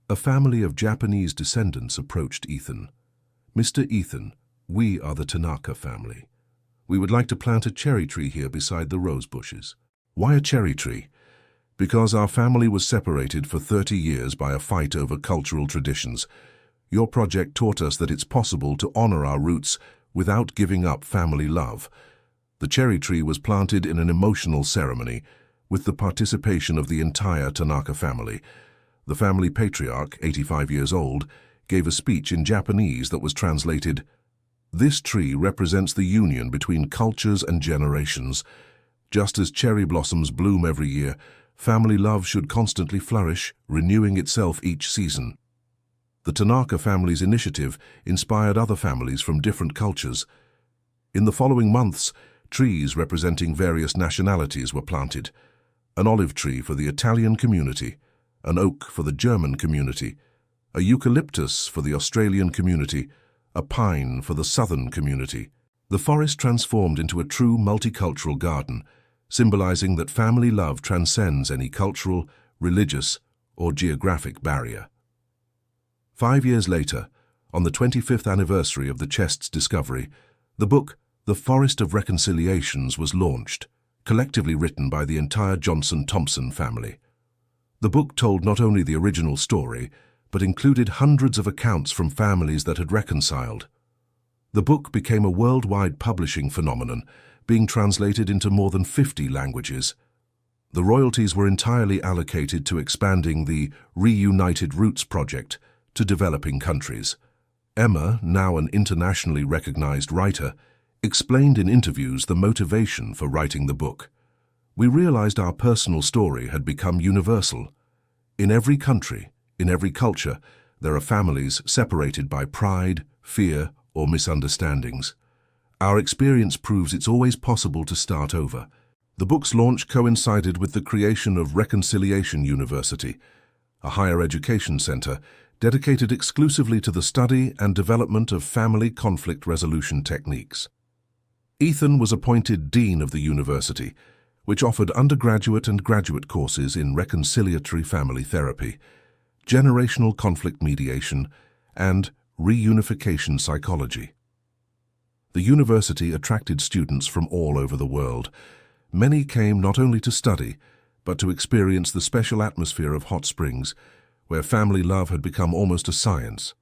A family of Japanese descendants approached Ethan. "Mr. Ethan, we are the Tanaka family. We would like to plant a cherry tree here beside the rose bushes." "Why a cherry tree?" "Because our family was separated for 30 years by a fight over cultural traditions. Your project taught us that it's possible to honor our roots without giving up family love." The cherry tree was planted in an emotional ceremony with the participation of the entire Tanaka family. The family patriarch, 85 years old, gave a speech in Japanese that was translated, "This tree represents the union between cultures and generations. Just as cherry blossoms bloom every year, family love should constantly flourish, renewing itself each season." The Tanaka family's initiative inspired other families from different cultures. In the following months, trees representing various nationalities were planted. An olive tree for the Italian community, an oak for the German community, a eucalyptus for the Australian community, a pine for the southern community. The forest transformed into a true multicultural garden, symbolizing that family love transcends any cultural, religious, or geographic barrier. 5 years later, on the 25th anniversary of the chest's discovery, the book The Forest of Reconciliations was launched, collectively written by the entire Johnson-Thompson family. The book told not only the original story, but included hundreds of accounts from families that had reconciled. The book became a worldwide publishing phenomenon, being translated into more than 50 languages. The royalties were entirely allocated to expanding the Reunited Roots project to developing countries. Emma, now an internationally recognized writer, explained in interviews the motivation for writing the book. "We realized our personal story had become universal. In every country, in every culture, there are families separated by pride, fear, or misunderstandings. Our experience proves it's always possible to start over." The book's launch coincided with the creation of Reconciliation University, a higher education center dedicated exclusively to the study and development of family conflict resolution techniques. Ethan was appointed Dean of the university, which offered undergraduate and graduate courses in reconciliatory family therapy, generational conflict mediation, and reunification psychology. The university attracted students from all over the world. Many came not only to study, but to experience the special atmosphere of Hot Springs, where family love had become almost a science.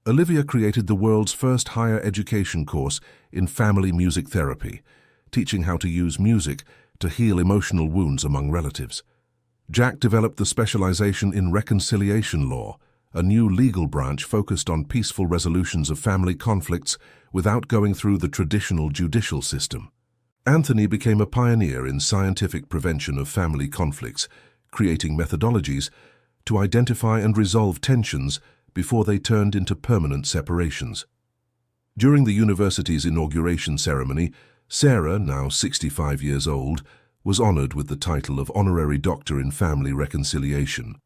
Olivia created the world's first higher education course in family music therapy, teaching how to use music to heal emotional wounds among relatives. Jack developed the specialization in reconciliation law, a new legal branch focused on peaceful resolutions of family conflicts without going through the traditional judicial system. Anthony became a pioneer in scientific prevention of family conflicts, creating methodologies to identify and resolve tensions before they turned into permanent separations. During the university's inauguration ceremony, Sarah, now 65 years old, was honored with the title of Honorary Doctor in Family Reconciliation.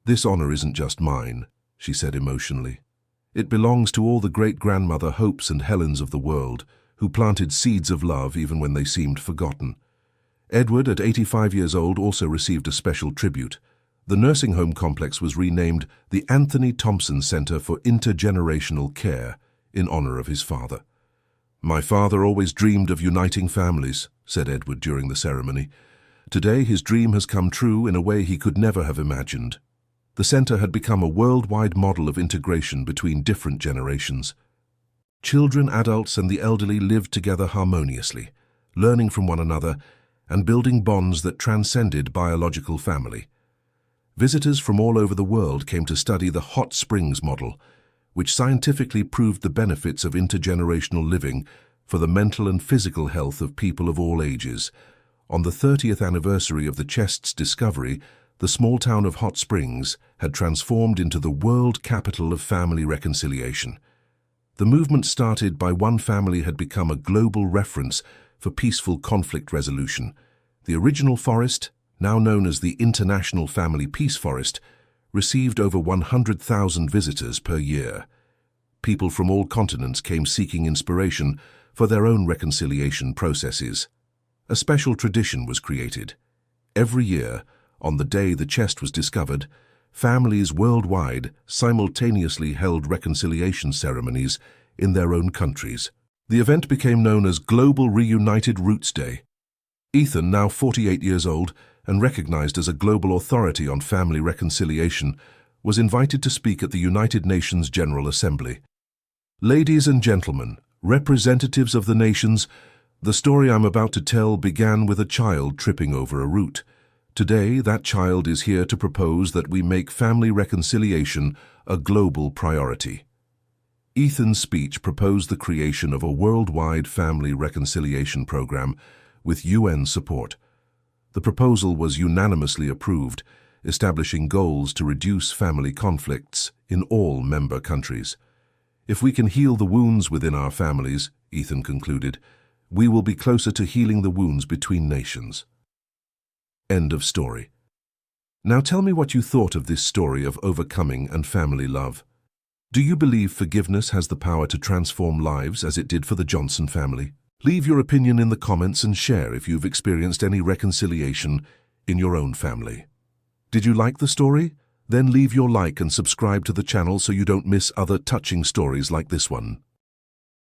"This honor isn't just mine," she said emotionally. "It belongs to all the great-grandmother Hopes and Helens of the world, who planted seeds of love even when they seemed forgotten." Edward, at 85 years old, also received a special tribute. The nursing home complex was renamed the Anthony Thompson Center for Intergenerational Care in honor of his father. "My father always dreamed of uniting families," said Edward during the ceremony. "Today his dream has come true in a way he could never have imagined." The center had become a worldwide model of integration between different generations. Children, adults, and the elderly lived together harmoniously, learning from one another and building bonds that transcended biological family. Visitors from all over the world came to study the Hot Springs model, which scientifically proved the benefits of intergenerational living for the mental and physical health of people of all ages. On the 30th anniversary of the chest's discovery, the small town of Hot Springs had transformed into the world capital of family reconciliation. The movement started by one family had become a global reference for peaceful conflict resolution. The original forest, now known as the International Family Peace Forest, received over 100,000 visitors per year. People from all continents came seeking inspiration for their own reconciliation processes. A special tradition was created. Every year, on the day the chest was discovered, families worldwide simultaneously held reconciliation ceremonies in their own countries. The event became known as Global Reunited Roots Day. Ethan, now 48 years old and recognized as a global authority on family reconciliation, was invited to speak at the United Nations General Assembly. Ladies and gentlemen, representatives of the nations, the story I'm about to tell began with a child tripping over a root. Today, that child is here to propose that we make family reconciliation a global priority. Ethan's speech proposed the creation of a worldwide family reconciliation program with UN support. The proposal was unanimously approved, establishing goals to reduce family conflicts in all member countries. If we can heal the wounds within our families, Ethan concluded, we will be closer to healing the wounds between nations. End of story. Now tell me what you thought of this story of overcoming and family love. Do you believe forgiveness has the power to transform lives as it did for the Johnson family? Leave your opinion in the comments and share if you've experienced any reconciliation in your own family. Did you like the story? Then leave your like and subscribe to the channel so you don't miss other touching stories like this one.